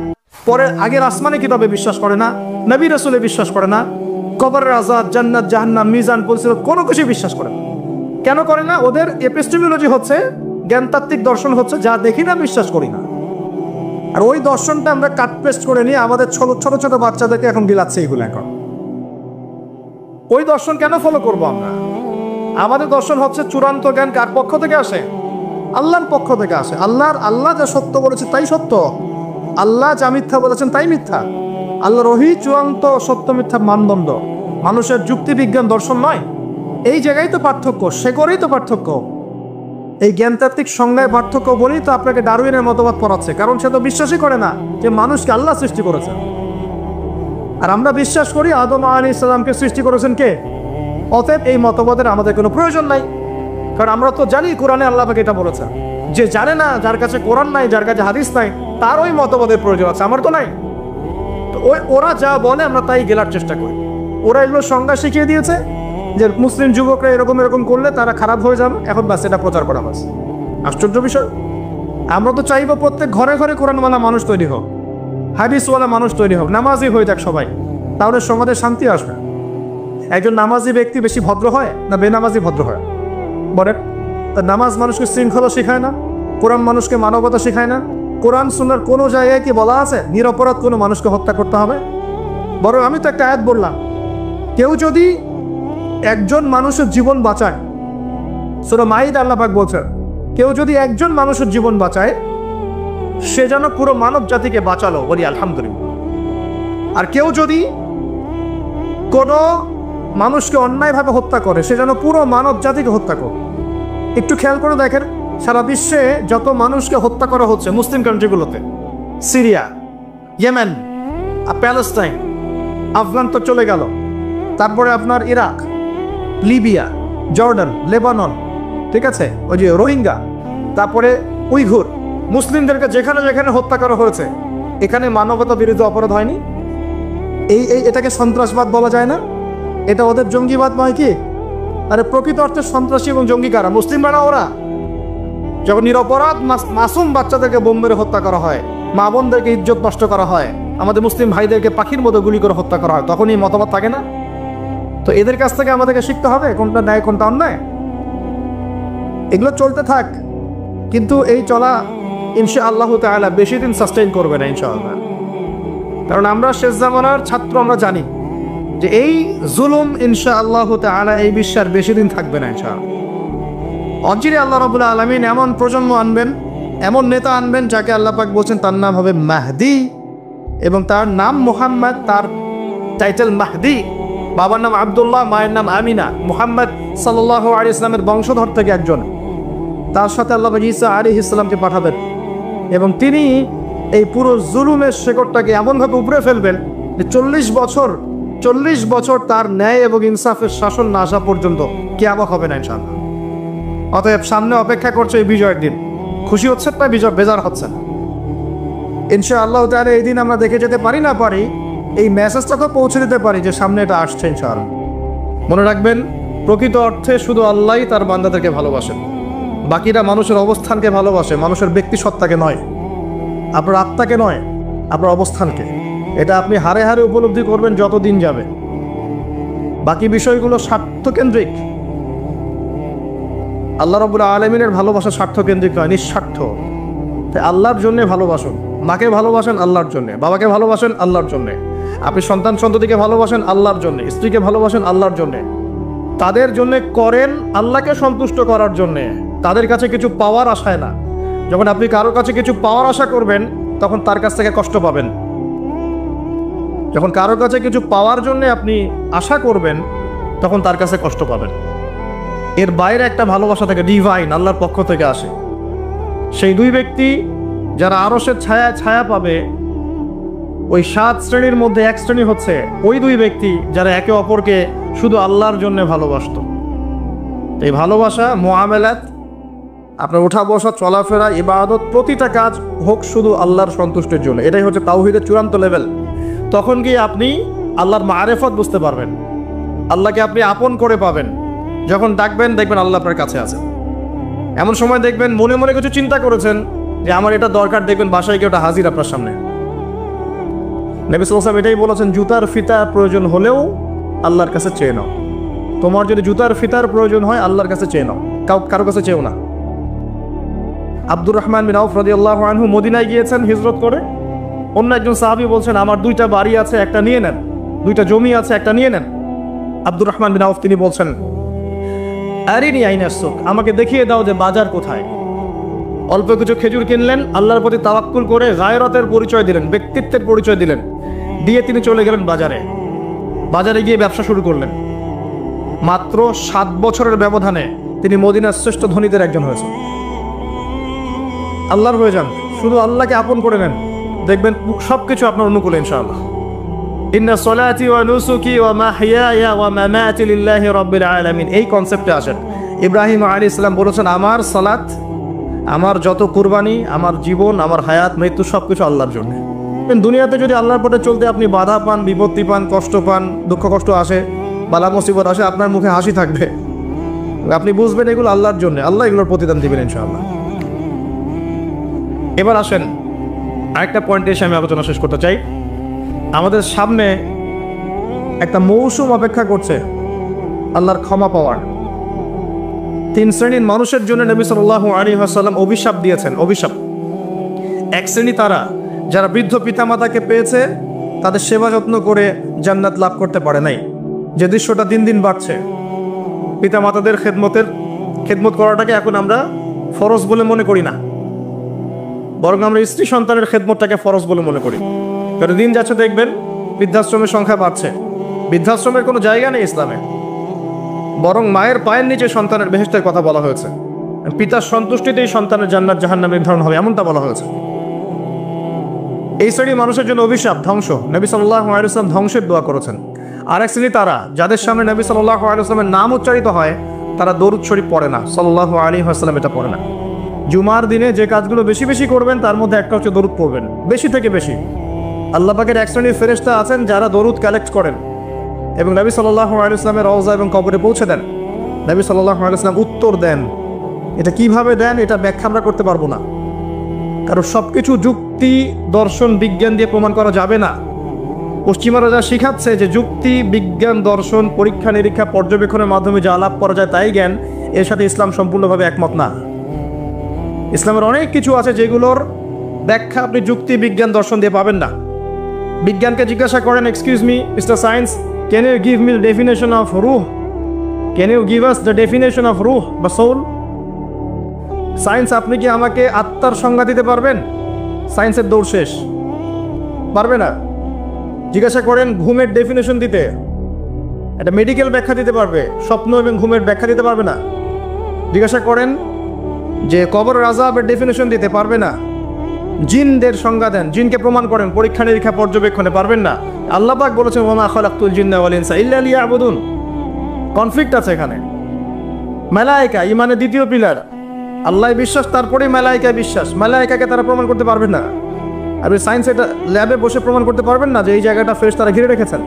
পরে আগের আসমানে কিতাবে বিশ্বাস করে না, নবী রাসূলে বিশ্বাস করে না, কবরের আযাব, জান্নাত জাহান্নাম, মিজান, পরিচালক, কোনো কিছু বিশ্বাস করে না। কেন করে না? ওদের এপিস্টেমোলজি হচ্ছে, জ্ঞানতাত্ত্বিক দর্শন হচ্ছে যা দেখি না বিশ্বাস করি না। আর ওই দর্শনটা আমরা কাট পেস্ট করে নিয়ে আমাদের ছোট ছোট বাচ্চাদেরকে এখন বিলাচ্ছে এইগুলো। এখন ওই দর্শন কেন ফলো করবো আমরা? আমাদের দর্শন হচ্ছে চূড়ান্ত জ্ঞান কার পক্ষ থেকে আসে? আল্লাহর পক্ষ থেকে আসে। আল্লাহ যা সত্য বলেছে তাই সত্য, আল্লাহ যা মিথ্যা বলেছেন তাই মিথ্যা। আল্লাহর ওহী চূড়ান্ত সত্য মিথ্যা মানদণ্ড, মানুষের যুক্তি বিজ্ঞান দর্শন নয়। এই জায়গায় তো পার্থক্য, সে করেই তো পার্থক্য। এই জ্ঞানতাত্ত্বিক সংজ্ঞায় পার্থক্য বলেই তো আপনাকে ডারউইনের মতবাদ পড়াচ্ছে, কারণ সে তো বিশ্বাসই করে না যে মানুষকে আল্লাহ সৃষ্টি করেছে। আর আমরা বিশ্বাস করি আদম আলাইহিস সালামকে সৃষ্টি করেছেন কে? অতএব এই মতবাদের আমাদের কোনো প্রয়োজন নাই, কারণ আমরা তো জানি কোরআনে আল্লাহ পাক এটা বলেছেন। যে জানে না, যার কাছে কোরআন নাই, যার কাছে হাদিস নাই, তার ওই মতবাদের প্রয়োজন আছে, আমার তো নাই। তো ওরা যা বলে আমরা তাই গেলার চেষ্টা করি। ওরা এগুলো সংজ্ঞা শিখিয়ে দিয়েছে যে মুসলিম যুবকরা এরকম করলে তারা খারাপ হয়ে যাবে, এখন বাস এটা প্রচার করা বাস। আশ্চর্য বিষয়। আমরা তো চাইবো প্রত্যেক ঘরে ঘরে কোরআনওয়ালা মানুষ তৈরি হোক, হাদিসওয়ালা মানুষ তৈরি হোক, নামাজি হয়ে যাক সবাই, তাহলে সমাজে শান্তি আসবে। একজন নামাজি ব্যক্তি বেশি ভদ্র হয় না বেনামাজি ভদ্র হয়? বলেন। নামাজ মানুষকে শৃঙ্খলা শেখায় না, কোরআন মানুষকে মানবতা শেখায় না। কোরআন সুন্নাহর কোনো জায়গায় কি বলা আছে নিরপরাধ কোনো মানুষকে হত্যা করতে হবে? বরং আমি তো একটা আয়াত বললাম, কেউ যদি একজন মানুষের জীবন বাঁচায়, সূরা মাইদা আল্লাহ পাক বলছেন, কেউ যদি একজন মানুষের জীবন বাঁচায় সে যেন পুরো মানব জাতিকে বাঁচালো, বলি আলহামদুলিল্লাহ। আর কেউ যদি কোনো মানুষকে অন্যায়ভাবে হত্যা করে সে যেন পুরো মানব জাতিকে হত্যা করে। একটু খেয়াল করে দেখেন, সারা বিশ্বে যত মানুষকে হত্যা করা হচ্ছে মুসলিম কান্ট্রিগুলোতে, সিরিয়া, ইয়েমেন, প্যালেস্টাইন, আফগান তো চলে গেল, তারপরে আপনার ইরাক, লিবিয়া, জর্ডান, লেবানন, ঠিক আছে, ওই যে রোহিঙ্গা, তারপরে উইঘুর, মুসলিমদেরকে যেখানে যেখানে হত্যা করা হয়েছে, এখানে মানবতা বিরোধী অপরাধ হয়নি? এটাকে সন্ত্রাসবাদ বলা যায় না? এটা ওদের জঙ্গিবাদ নয় কি? আরে প্রকৃত অর্থে সন্ত্রাসী এবং জঙ্গি কারা? মুসলিমরা না ওরা? যখন নিরপরাধ মাসুম বাচ্চাদেরকে বোম মেরে হত্যা করা হয়, মা বোনদেরকে ইজ্জত নষ্ট করা হয়, আমাদের মুসলিম ভাইদেরকে পাখির মতো গুলি করে হত্যা করা হয়, তখন এই মতবাদ থাকে না? তো এদের কাছ থেকে আমাদেরকে শিখতে হবে কোনটা ন্যায় কোনটা অন্যায়। এগুলো চলতে থাক, কিন্তু এই চলা ইনশাআল্লাহ তাআলা বেশি দিন সাস্টেইন করবে না ইনশাআল্লাহ। কারণ আমরা শেষ জামানার ছাত্র, আমরা জানি যে এই জুলুম ইনশাআল্লাহ তাআলা এই বিশ্বের বেশি দিন থাকবে না ইনশাআল্লাহ। অচিরে আল্লাহ রাব্বুল আলামিন এমন প্রজন্ম আনবেন, এমন নেতা আনবেন যাকে আল্লাহ পাক বলছেন তার নাম হবে মাহদি, এবং তার নাম মুহাম্মদ, তার টাইটেল মাহদি। বাবার নাম আব্দুল্লাহ, মায়ের নাম আমিনা। মুহাম্মদ সাল্লাল্লাহু আলাইহি ওয়াসাল্লামের বংশধর থেকে একজন। তার সাথে আল্লাহ পাক ঈসা আলাইহিস সালামকে পাঠাবেন, এবং তিনি এই পুরো জুলুমের শেকড়টাকে এমনভাবে উপড়ে ফেলবেন যে 40 বছর তার ন্যায় এবং ইনসাফের শাসন না আসা পর্যন্ত কিয়ামত হবে না ইনশাআল্লাহ। অতএব সামনে অপেক্ষা করছে এই বিজয়ের দিন। খুশি হচ্ছেন না? বিজয় বেজার হচ্ছেন? ইনশাআল্লাহ তাআলা এই দিন আমরা দেখে যেতে পারি না পারি, এই মেসেজটা তো পৌঁছে দিতে পারি যে সামনে এটা আসছে ইনশাআল্লাহ। মনে রাখবেন, প্রকৃত অর্থে শুধু আল্লাহই তার বান্দাদেরকে ভালোবাসেন, বাকিরা মানুষের অবস্থানকে ভালোবাসে, মানুষের ব্যক্তি সত্তাকে নয়, আপনার আত্মাকে নয়, আপনার অবস্থানকে। এটা আপনি হারে হারে উপলব্ধি করবেন যত দিন যাবে। বাকি বিষয়গুলো স্বার্থকেন্দ্রিক। আল্লাহ রাব্বুল আলামিনের ভালোবাসা স্বার্থকেন্দ্রিক নয়, নিঃস্বার্থ। তাই আল্লাহর জন্যে ভালোবাসুন। মাকে ভালোবাসেন আল্লাহর জন্যে, বাবাকে ভালোবাসেন আল্লাহর জন্যে, আপনি সন্তান সন্ততিকে ভালোবাসেন আল্লাহর জন্যে, স্ত্রীকে ভালোবাসেন আল্লাহর জন্যে। তাদের জন্যে করেন আল্লাহকে সন্তুষ্ট করার জন্যে, তাদের কাছে কিছু পাওয়ার আশায় না। যখন আপনি কারোর কাছে কিছু পাওয়ার আশা করবেন তখন তার কাছ থেকে কষ্ট পাবেন। যখন কারোর কাছে কিছু পাওয়ার জন্য আপনি আশা করবেন তখন তার কাছে কষ্ট পাবেন। এর বাইরে একটা ভালোবাসা থাকে, ডিভাইন, আল্লাহর পক্ষ থেকে আসে। সেই দুই ব্যক্তি যারা আরশের ছায়া পাবে, ওই 7 শ্রেণীর মধ্যে এক শ্রেণী হচ্ছে ওই দুই ব্যক্তি যারা একে অপরকে শুধু আল্লাহর জন্য ভালোবাসত। এই ভালোবাসা, মুআমালাত, আপনার ওঠা বসা, চলাফেরা, ইবাদত, প্রতিটা কাজ হোক শুধু আল্লাহর সন্তুষ্টির জন্য। এটাই হচ্ছে তাওহীদের চূড়ান্ত লেভেল। তখন গিয়ে আপনি আল্লাহর মারিফত বুঝতে পারবেন, আল্লাহকে আপনি আপন করে পাবেন। যখন ডাকবেন দেখবেন আল্লাহ আপনার কাছে আছে। এমন সময় দেখবেন মনে মনে কিছু চিন্তা করেছেন যে আমার এটা দরকার, দেখবেন বাসায় গিয়ে ওটা হাজির আপনার সামনে। নবী সাল্লাল্লাহু আলাইহি ওয়াসাল্লাম এটাই বলেছেন, জুতার ফিতা প্রয়োজন হলেও আল্লাহর কাছে চেয়ে নাও। তোমার যদি জুতার ফিতার প্রয়োজন হয় আল্লাহর কাছে চেয়ে নাও, কারো কাছে চেয়েও না। আব্দুর রহমান বিন আউফ রাদিয়াল্লাহু আনহু মদিনায় গিয়েছেন হিজরত করে। অন্য একজন সাহাবী বলছেন, আমার 2টা বাড়ি আছে, একটা নিয়ে নেন, 2টা জমি আছে, একটা নিয়ে নেন। আব্দুর রহমান বিন আউফ তিনি বলছেন, আরিনি আইনাস সুক, আমাকে দেখিয়ে দাও যে বাজার কোথায়। অল্প কিছু খেজুর কিনলেন, আল্লাহর প্রতি তাওয়াক্কুল করে গায়রতের পরিচয় দিলেন, ব্যক্তিত্বের পরিচয় দিলেন, দিয়ে তিনি চলে গেলেন বাজারে। বাজারে গিয়ে ব্যবসা শুরু করলেন। মাত্র 7 বছরের ব্যবধানে তিনি মদিনার শ্রেষ্ঠ ধনীদের একজন হয়েছেন। আল্লাহর হয়ে যান, শুধু আল্লাহকে আপন করে নেন, দেখবেন সবকিছু আপনার অনুকূলে ইনশাআল্লাহ। ইন্না সলাতি ওয়া নুসুকি ওয়া মাহইয়ায়া ওয়া মামাতি লিল্লাহি রাব্বিল আলামিন, এই কনসেপ্টে আসেন। ইব্রাহিম আলাইহিস সালাম বলেছেন, আমার সালাত, আমার যত কুরবানি, আমার জীবন, আমার হায়াত, মৃত্যু সবকিছু আল্লাহর জন্য। দুনিয়াতে যদি আল্লাহর পথে চলতে আপনি বাধা পান, বিপত্তি পান, কষ্ট পান, দুঃখ কষ্ট আসে, বালা মুসিবত আসে, আপনার মুখে হাসি থাকবে, আপনি বুঝবেন এগুলো আল্লাহর জন্য, আল্লাহ এগুলোর প্রতিদান দিবেন ইনশাআল্লাহ। এবার আসেন আরেকটা পয়েন্টে এসে আমি আলোচনা শেষ করতে চাই। আমাদের সামনে একটা মৌসুম অপেক্ষা করছে আল্লাহর ক্ষমা পাওয়ার। 3 শ্রেণীর মানুষের জন্য নবী সাল্লাল্লাহু আলাইহি ওয়াসাল্লাম অভিশাপ দিয়েছেন। অভিশাপ, এক শ্রেণী তারা যারা বৃদ্ধ পিতামাতাকে পেয়েছে, তাদের সেবা যত্ন করে জান্নাত লাভ করতে পারে নাই। যে দৃশ্যটা দিন দিন বাড়ছে, পিতা মাতাদের খেদমত করাটাকে এখন আমরা ফরজ বলে মনে করি না, বরং আমরা স্ত্রী সন্তানের খেদমতটাকে ফরজ বলে মনে করি। কারণ দিন যাচ্ছে দেখবেন বৃদ্ধাশ্রমের সংখ্যা বাড়ছে। বৃদ্ধাশ্রমের কোনো জায়গা নেই ইসলামে, বরং মায়ের পায়ের নিচে সন্তানের বেহেশতের কথা বলা হয়েছে। পিতার সন্তুষ্টিতেই সন্তানের জান্নাত জাহান্নাম নির্ধারণ হবে, এমনটা বলা হয়েছে। এই শ্রেণী মানুষের জন্য অভিশাপ, ধ্বংস। নবী সাল্লাল্লাহু আলাইহি ওয়াসাল্লাম ধ্বংসের দোয়া করেছেন। আর এক শ্রেণী তারা, যাদের সামনে নবী সাল্লাল্লাহু আলাইহি ওয়াসাল্লামের নাম উচ্চারিত হয়, তারা দরুদ শরীফ পড়ে না, সাল্লাল্লাহু আলাইহি ওয়াসাল্লাম এটা পড়ে না। জুমার দিনে যে কাজগুলো বেশি বেশি করবেন তার মধ্যে একটা হচ্ছে দরুদ পড়বেন, বেশি থেকে বেশি। আল্লাহ পাকের এক শ্রেণীর ফেরেশতা আছেন যারা দরুদ কালেক্ট করেন এবং নবী সাল্লাল্লাহু আলাইহি ওয়াসাল্লামের রওজা এবং কবরে পৌঁছে দেন। নবী সাল্লাল্লাহু আলাইহি ওয়াসাল্লাম উত্তর দেন। এটা কিভাবে দেন এটা ব্যাখ্যা আমরা করতে পারবো না, কারণ সবকিছু যুক্তি, দর্শন, বিজ্ঞান দিয়ে প্রমাণ করা যাবে না। পশ্চিমারা যা শিখাচ্ছে যে যুক্তি, বিজ্ঞান, দর্শন, পরীক্ষা নিরীক্ষা, পর্যবেক্ষণের মাধ্যমে যা লাভ করা যায় তাই জ্ঞান, এর সাথে ইসলাম সম্পূর্ণভাবে একমত না। ইসলামের অনেক কিছু আছে যেগুলোর ব্যাখ্যা আপনি যুক্তি, বিজ্ঞান, দর্শন দিয়ে পাবেন না। বিজ্ঞানকে জিজ্ঞাসা করেন, excuse me mister science, can you give me the definition of রুহ? Can you give us the definition of রুহ বা সোল? সায়েন্স, আপনি কি আমাকে আত্মার সংজ্ঞা দিতে পারবেন? সায়েন্সের দৌড় শেষ, পারবে না। জিজ্ঞাসা করেন ঘুমের ডেফিনেশন দিতে, একটা মেডিকেল ব্যাখ্যা দিতে পারবে, স্বপ্ন এবং ঘুমের ব্যাখ্যা দিতে পারবে না। জিজ্ঞাসা করেন যে কবর আযাবের ডেফিনেশন দিতে পারবে না। জিনদের সংজ্ঞা দেন, জিনকে প্রমাণ করেন পরীক্ষা নিরীক্ষা পর্যবেক্ষণে, পারবেন না। আল্লাহ পাক বলেছেন ওয়া খালাকতুল জিন্না ওয়াল ইনসা ইল্লা লিয়াবুদুন। কনফ্লিক্ট আছে এখানে। মালায়েকা ঈমানের দ্বিতীয় পিলার, আল্লাহ বিশ্বাস, তারপরেই মালায়েকায় বিশ্বাস। মালায়েকাকে তারা প্রমাণ করতে পারবেন না। আর ওই সায়েন্স এটা ল্যাবে বসে প্রমাণ করতে পারবেন না যে এই জায়গাটা ফেরেশতারা ঘিরে রেখেছেন।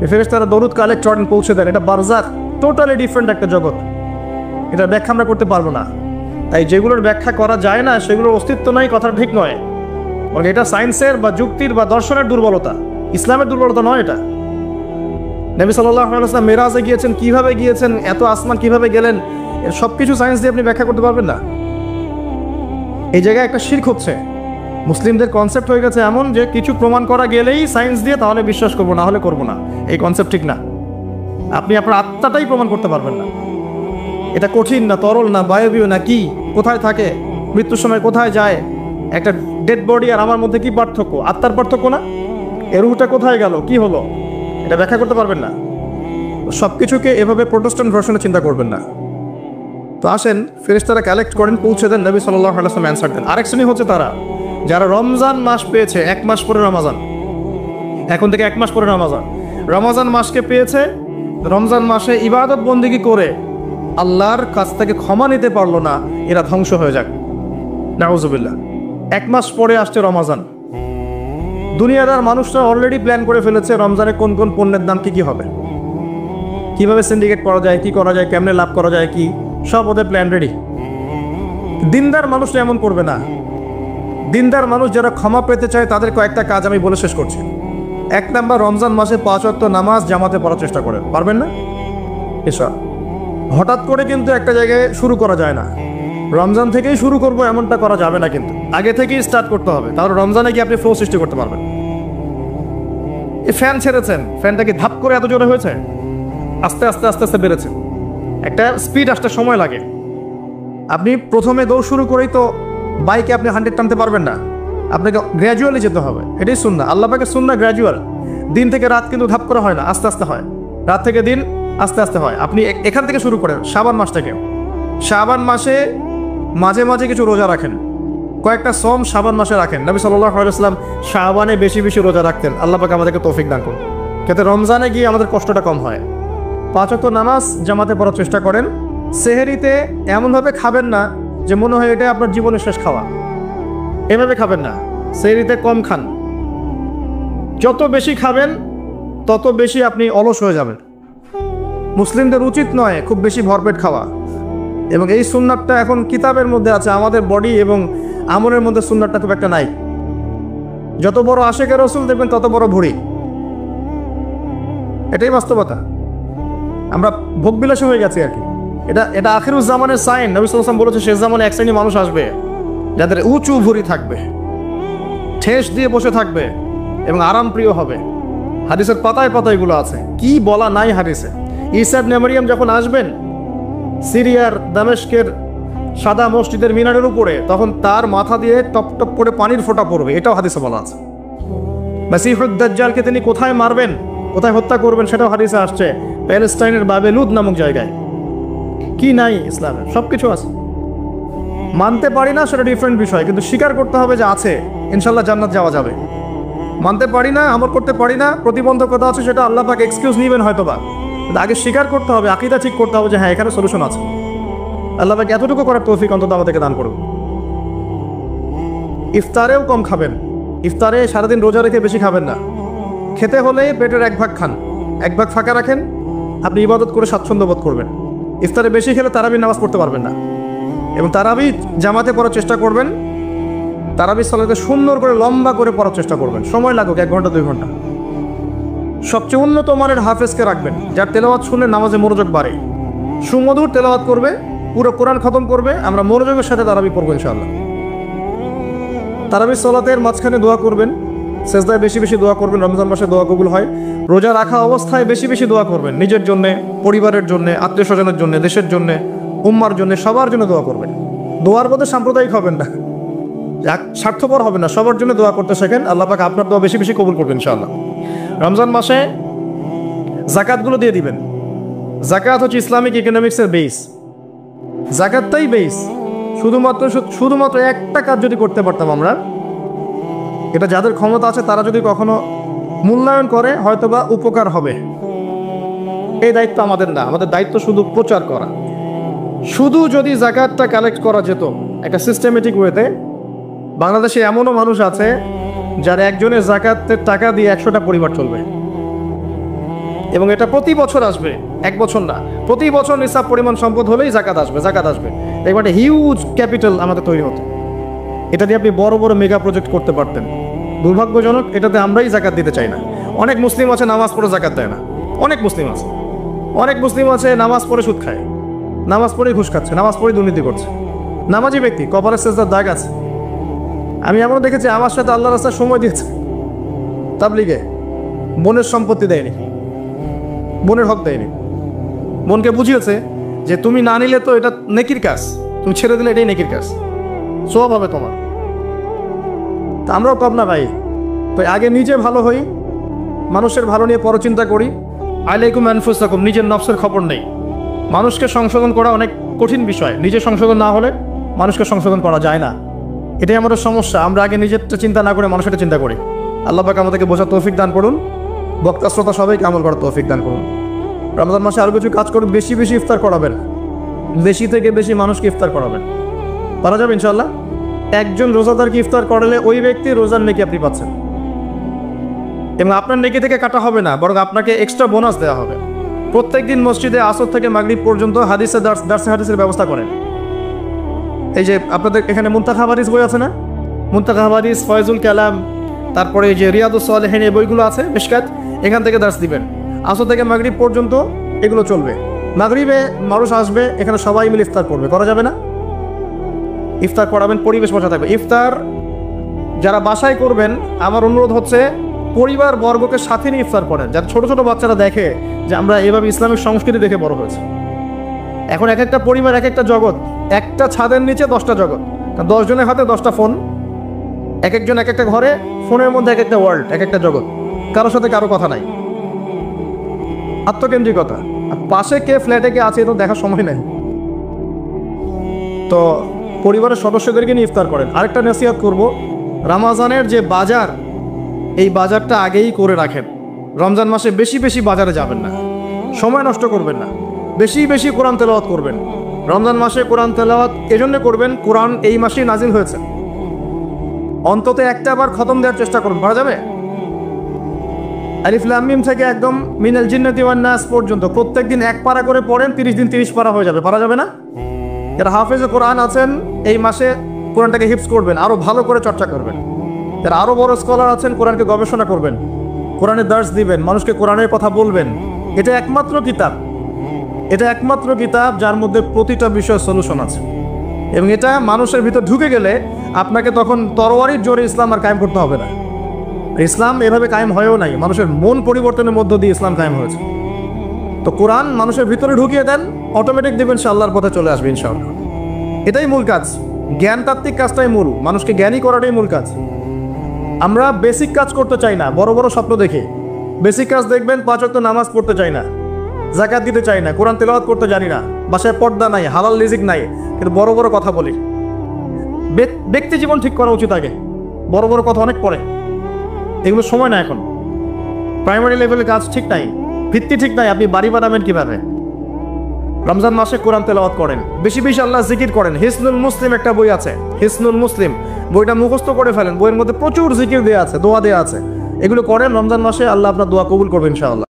এই ফেরেশতারা দরুদ কালেক্ট করেন, পৌঁছে দেন। এটা বারজাখ, টোটালি ডিফারেন্ট একটা জগৎ। এটার ব্যাখ্যা আমরা করতে পারবো না। তাই যেগুলোর ব্যাখ্যা করা যায় না সেগুলোর অস্তিত্ব নাই, কথা ঠিক নয়। এবং এটা সায়েন্সের বা যুক্তির বা দর্শনের দুর্বলতা, ইসলামের দুর্বলতা নয় এটা। নবী সাল্লাল্লাহু আলাইহি ওয়াসাল্লাম মেরাজে গিয়েছেন, কিভাবে গিয়েছেন, এত আসমান কিভাবে গেলেন, এর সব কিছু সায়েন্স দিয়ে আপনি ব্যাখ্যা করতে পারবেন না। এই জায়গায় একটা শিরক হচ্ছে। মুসলিমদের কনসেপ্ট হয়ে গেছে এমন যে কিছু প্রমাণ করা গেলেই সায়েন্স দিয়ে তাহলে বিশ্বাস করবো, না হলে করবো না। এই কনসেপ্ট ঠিক না। আপনি আপনার আত্মাটাই প্রমাণ করতে পারবেন না। এটা কঠিন না, তরল না, বায়বীয় না, কি কোথায় থাকে, মৃত্যুর সময় কোথায় যায়, একটা ডেড বডি আর আমার মধ্যে কি পার্থক্য? আত্মার পার্থক্য না? এর রুহটা কোথায় গেল, কি হলো, এটা ব্যাখ্যা করতে পারবেন না। সব কিছুকে এভাবে প্রোটেস্ট্যান্ট ভার্সনে চিন্তা করবেন না। তো আসেন, ফেরেশতারা কালেক্ট করেন, পৌঁছে দেন, নবী সাল্লাল্লাহু আলাইহি ওয়াসাল্লাম অ্যানসার দেন। আরেক শ্রেণী হচ্ছে তারা যারা রমজান মাস পেয়েছে, 1 মাস পরে রমাজান, এখন থেকে 1 মাস পরে রমাজান, রমাজান মাসকে পেয়েছে, রমজান মাসে ইবাদত বন্দেগী করে আল্লাহর কাছ থেকে ক্ষমা নিতে পারলো না, এরা ধ্বংস হয়ে যাক, নাউজুবিল্লাহ। 1 মাস পরে আসছে রমাজান। দুনিয়াদার মানুষরা অলরেডি প্ল্যান করে ফেলেছে রমজানে কোন কোন পণ্যের দাম কি হবে, কিভাবে সিন্ডিকেট করা যায়, কি করা যায়, কেমনে লাভ করা যায়, কি সব ওদের প্ল্যান রেডি। দিনদার মানুষরা এমন করবে না। দিনদার মানুষ যারা ক্ষমা পেতে চায় তাদের কয়েকটা কাজ আমি বলে শেষ করছি। 1 নাম্বার, রমজান মাসে 5 ওয়াক্ত নামাজ জামাতে পড়ার চেষ্টা করেন। পারবেন না? এসব হঠাৎ করে কিন্তু একটা জায়গায় শুরু করা যায় না। রমজান থেকেই শুরু করব এমনটা করা যাবে না, কিন্তু আগে থেকেই স্টার্ট করতে হবে, তাহলে রমজানে কি আপনি ফ্লো সৃষ্টি করতে পারবেন। এই ফ্যান ছেড়েছেন, ফ্যানটা কি ধাপ করে এত জোরে হয়েছে? আস্তে আস্তে আস্তে আস্তে বেড়েছে। একটা স্পিড আসতে সময় লাগে। আপনি প্রথমে দৌড় শুরু করেই তো বাইকে আপনি 100 টানতে পারবেন না, আপনাকে গ্র্যাজুয়ালি যেতে হবে। এটাই সুন্নাহ, আল্লাহ পাকের সুন্নাহ গ্র্যাজুয়াল। দিন থেকে রাত কিন্তু ধাপ করে হয় না, আস্তে আস্তে হয়। রাত থেকে দিন আস্তে আস্তে হয়। আপনি এখান থেকে শুরু করেন, শাবান মাস থেকে। শাবান মাসে মাঝে মাঝে কিছু রোজা রাখেন, কয়েকটা সম শাবান মাসে রাখেন। নবী সাল্লাল্লাহু আলাইহি ওয়াসাল্লাম শাবানে বেশি বেশি রোজা রাখতেন। আল্লাহ পাক আমাদেরকে তৌফিক দান করুন, যাতে রমজানে গিয়ে আমাদের কষ্টটা কম হয়। 5 ওয়াক্ত নামাজ জামাতে পড়ার চেষ্টা করেন। সেহরিতে এমনভাবে খাবেন না যে মনে হয় এটা আপনার জীবনের শেষ খাওয়া, এভাবে খাবেন না। সেহরিতে কম খান, যত বেশি খাবেন তত বেশি আপনি অলস হয়ে যাবেন। মুসলিমদের উচিত নয় খুব বেশি ভরপেট খাওয়া, এবং এই সুন্নাতটা এখন কিতাবের মধ্যে আছে, আমাদের বডি এবং আমলের মধ্যে সুন্নাতটা খুব একটা নাই। যত বড় আশেকের রসুল দেখবেন তত বড় ভুঁড়ি, এটাই বাস্তবতা। আমরা ভোগবিলাসী হয়ে গেছি আর কি। এটা আখিরুজ জামানের সাইন। নবী সাল্লাল্লাহু আলাইহি ওয়াসাল্লাম বলেছে শেষ জামানে এক শ্রেণী মানুষ আসবে যাদের উঁচু ভুঁড়ি থাকবে, ঠেস দিয়ে বসে থাকবে এবং আরাম প্রিয় হবে। হাদিসের পাতায় পাতায় এগুলো আছে, কি বলা নাই হাদিসে। ঈসা ইবনে মারইয়াম যখন আসবেন সিরিয়ার দামেস্কের সাদা মসজিদের মিনারের উপরে, তখন তার মাথা দিয়ে টপ টপ করে পানির ফোঁটা পড়বে, এটাও হাদিসে বলা আছে। মাসিহুদ দাজ্জালকে তিনি কোথায় মারবেন, কোথায় হত্যা করবেন, সেটাও হাদিসে আসছে, প্যালেস্টাইনের বাবেলুদ নামক জায়গায়। কি নাই ইসলামে? সব কিছু আছে। মানতে পারি না সেটা ডিফারেন্ট বিষয়, কিন্তু স্বীকার করতে হবে যে আছে, ইনশাল্লাহ জান্নাত যাওয়া যাবে। মানতে পারি না, আমল করতে পারি না, প্রতিবন্ধকতা আছে, সেটা আল্লাহ পাক এক্সকিউজ নেবেন হয়তোবা, কিন্তু আগে স্বীকার করতে হবে, আকীদা ঠিক করতে হবে যে হ্যাঁ এখানে সলিউশন আছে। আল্লাহ পাক এতটুকু করার তৌফিক অন্তত আমাদেরকে দান করুন। ইফতারেও কম খাবেন, ইফতারে সারাদিন রোজা রেখে বেশি খাবেন না। খেতে হলে পেটের 1 ভাগ খান, 1 ভাগ ফাঁকা রাখেন, আপনি ইবাদত করে স্বাচ্ছন্দ্য বোধ করবেন। ইফতারে বেশি খেলে তারাবির নামাজ পড়তে পারবেন না, এবং তারাবি জামাতে পড়ার চেষ্টা করবেন। তারাবি সালাতে সুন্দর করে লম্বা করে পড়ার চেষ্টা করবেন, সময় লাগুক 1 ঘন্টা 2 ঘন্টা। সবচেয়ে উন্নত মানের হাফেজকে রাখবেন, যার তেলাওয়াত শুনে নামাজে মনোযোগ বাড়ে, সুমধুর তেলাওয়াত করবে, পুরো কোরআন খতম করবে। আমরা মনোযোগের সাথে তারাবি পড়বো ইনশাআল্লাহ। তারাবি সালাতের মাঝখানে দোয়া করবেন, সেজদায় বেশি বেশি দোয়া করবেন, রমজান মাসে দোয়া কবুল হয়। রোজা রাখা অবস্থায় বেশি বেশি দোয়া করবেন, নিজের জন্যে, পরিবারের জন্যে, আত্মীয় স্বজনের জন্য, দেশের জন্য, উম্মার জন্য, সবার জন্য দোয়া করবেন। দোয়ার মধ্যে সাম্প্রদায়িক হবেন না, স্বার্থপর হবেন না, সবার জন্য দোয়া করতে শেখেন। আল্লাহ পাক আপনার দোয়া বেশি বেশি কবুল করবেন ইনশাআল্লাহ। রমজান মাসে যাকাতগুলো দিয়ে দিবেন। যাকাত হচ্ছে ইসলামিক ইকোনমিক্সের বেস, যাকাতটাই বেস। শুধুমাত্র একটা কাজ যদি করতে পারতাম আমরা, এটা যাদের ক্ষমতা আছে তারা যদি কখনো মূল্যায়ন করে হয়তোবা উপকার হবে। এই দায়িত্ব আমাদের না, আমাদের দায়িত্ব শুধু প্রচার করা। শুধু যদি যাকাতটা কালেক্ট করা যেত একটা সিস্টেমেটিক ওয়েতে, বাংলাদেশে এমনও মানুষ আছে যার একজনের যাকাতের টাকা দিয়ে 100টা পরিবার চলবে, এবং এটা প্রতি বছর আসবে, 1 বছর না, প্রতি বছর নিসাব পরিমাণ সম্পদ হলেই যাকাত আসবে। একবারে হিউজ ক্যাপিটাল আমাদের তৈরি হতো। এটা দিয়ে আপনি বড় বড় মেগা প্রজেক্ট করতে পারতেন। দুর্ভাগ্যজনক, এটাতে আমরাই যাকাত দিতে চাই না। অনেক মুসলিম আছে নামাজ পড়ে যাকাত দেয় না, অনেক মুসলিম আছে নামাজ পড়ে সুদ খায়, নামাজ পড়েই ঘুষ খাচ্ছে, নামাজ পড়েই দুর্নীতি করছে। নামাজি ব্যক্তি, কপালের সেজদার দাগ আছে। আমি এমনও দেখেছি আমার সাথে আল্লাহ রাস্তায় সময় দিয়েছে, তাবলিগে বোনের সম্পত্তি দেয়নি, বোনের হক দেয়নি, বোনকে বুঝিয়েছে যে তুমি না নিলে তো এটা নেকির কাজ, তুমি ছেড়ে দিলে এটাই নেকির কাজ, সওয়াব হবে তোমার। তা আমরাও কম না ভাই, তো আগে নিজে ভালো হই, মানুষের ভালো নিয়ে পরচিন্তা করি। আলাইকুম আনফুসাকুম, নিজের নফসের খবর নেই। মানুষকে সংশোধন করা অনেক কঠিন বিষয়, নিজে সংশোধন না হলে মানুষকে সংশোধন করা যায় না। এটাই আমাদের সমস্যা, আমরা আগে নিজেরটা চিন্তা না করে মানুষের চিন্তা করি। আল্লাহ পাক আমাদেরকে বোঝার তৌফিক দান করুন, বক্তা শ্রোতা সবাইকে আমল করার তৌফিক দান করুন। রমজান মাসে আরও কিছু কাজ করুন, বেশি বেশি ইফতার করাবেন, বেশি থেকে বেশি মানুষকে ইফতার করাবেন, পারা যাবে ইনশাআল্লাহ। একজন রোজাদারকে ইফতার করালে ওই ব্যক্তি রোজার নেকি আপনি পাচ্ছেন, এবং আপনার নেকি থেকে কাটা হবে না, বরং আপনাকে এক্সট্রা বোনাস দেওয়া হবে। প্রত্যেকদিন মসজিদে আসর থেকে মাগরিব পর্যন্ত দার্সে হাদিসের ব্যবস্থা করেন। এই যে আপনাদের এখানে মুনতাখা হাদিস বই আছে না, মুনতাখা হাদিস, ফয়জুল কালাম, তারপরে এই যে রিয়াদুস সালেহিন, এই বইগুলো আছে, মিশকাত, এখান থেকে দার্স দিবেন। আসর থেকে মাগরিব পর্যন্ত এগুলো চলবে। মাগরিবে মানুষ আসবে, এখানে সবাই মিলে ইফতার করবে, করা যাবে না? ইফতার করাবেন, পরিবেশ বসা থাকবে। ইফতার যারা বাসায় করবেন, আমার অনুরোধ হচ্ছে পরিবার বর্গকে সাথে নিয়ে ইফতার করেন, যাতে ছোট ছোট বাচ্চারা দেখে যে আমরা এভাবে ইসলামিক সংস্কৃতি দেখে বড় হয়েছে। এখন এক একটা পরিবার এক একটা জগৎ, একটা ছাদের নিচে 10টা জগৎ, 10 জনের হাতে 10টা ফোন, এক একজন এক একটা ঘরে, ফোনের মধ্যে এক একটা ওয়ার্ল্ড, এক একটা জগৎ, কারোর সাথে কারো কথা নাই, আত্মকেন্দ্রিকতা। পাশে কে ফ্ল্যাটে কে আছে এটা দেখার সময় নেই। তো পরিবারের সদস্যদেরকে নিয়ে ইফতার করেন। আরেকটা নসিহত করব, রমজানের যে বাজার, এই বাজারটা আগেই করে রাখেন। রমজান মাসে বেশি বেশি বাজারে যাবেন না, সময় নষ্ট করবেন না, বেশি বেশি কোরআন তেলাওয়াত করবেন। রমজান মাসে কোরআন তেলাওয়াত এজন্য করবেন, কোরআন এই মাসেই নাজিল হয়েছে, অন্তত একটা বার খতম দেওয়ার চেষ্টা করুন, পারা যাবে? আলিফ লাম মিম থেকে একদম মিনাল জিন্নাতি ওয়ান নাস পর্যন্ত প্রত্যেকদিন 1 পারা করে পড়েন, 30 দিন 30 পারা হয়ে যাবে, পারা যাবে না? যারা হাফেজে কোরআন আছেন এই মাসে কোরআনটাকে হিফজ করবেন, আরও ভালো করে চর্চা করবেন। যারা আরও বড় স্কলার আছেন কোরআনকে গবেষণা করবেন, কোরআনের দার্স দিবেন, মানুষকে কোরআনের কথা বলবেন। এটা একমাত্র কিতাব যার মধ্যে প্রতিটা বিষয়ের সলিউশন আছে, এবং এটা মানুষের ভিতর ঢুকে গেলে আপনাকে তখন তরোয়ারির জোরে ইসলাম আর কায়েম করতে হবে না। ইসলাম এভাবে কায়েম হয়েও নাই, মানুষের মন পরিবর্তনের মধ্য দিয়ে ইসলাম কায়েম হয়েছে। তো কোরআন মানুষের ভিতরে ঢুকিয়ে দেন, অটোমেটিক দেবেন সে আল্লাহর পথে চলে আসবে ইনশাআল্লাহ। এটাই মূল কাজ, জ্ঞানতাত্ত্বিক কাজটাই মূল, মানুষকে জ্ঞানী করাটাই মূল কাজ। আমরা বেসিক কাজ করতে চাই না, বড় বড় স্বপ্ন দেখে। বেসিক কাজ দেখবেন 5 ওয়াক্ত নামাজ পড়তে চাই না, যাকাত দিতে চাই না, কোরআন তেলাওয়াত করতে জানি না, বাসায় পর্দা নাই, হালাল রিজিক নাই, কিন্তু বড় বড় কথা বলি। ব্যক্তি জীবন ঠিক করা উচিত আগে, বড় বড় কথা অনেক পরে। এগুলো সময় না এখন, প্রাইমারি লেভেলের কাজ ঠিক নাই, ভিত্তি ঠিক নাই, আপনি বাড়ি বানাবেন কিভাবে? রমজান মাসে কোরআন তেলাওয়াত করেন, বেশি বেশি আল্লাহ জিকির করেন। হিসনুল মুসলিম একটা বই আছে, হিসনুল মুসলিম, বইটা মুখস্থ করে ফেলেন। বইয়ের মধ্যে প্রচুর জিকির দেওয়া আছে, দোয়া দেওয়া আছে, এগুলো করেন রমজান মাসে, আল্লাহ আপনার দোয়া কবুল করবেন ইনশাআল্লাহ।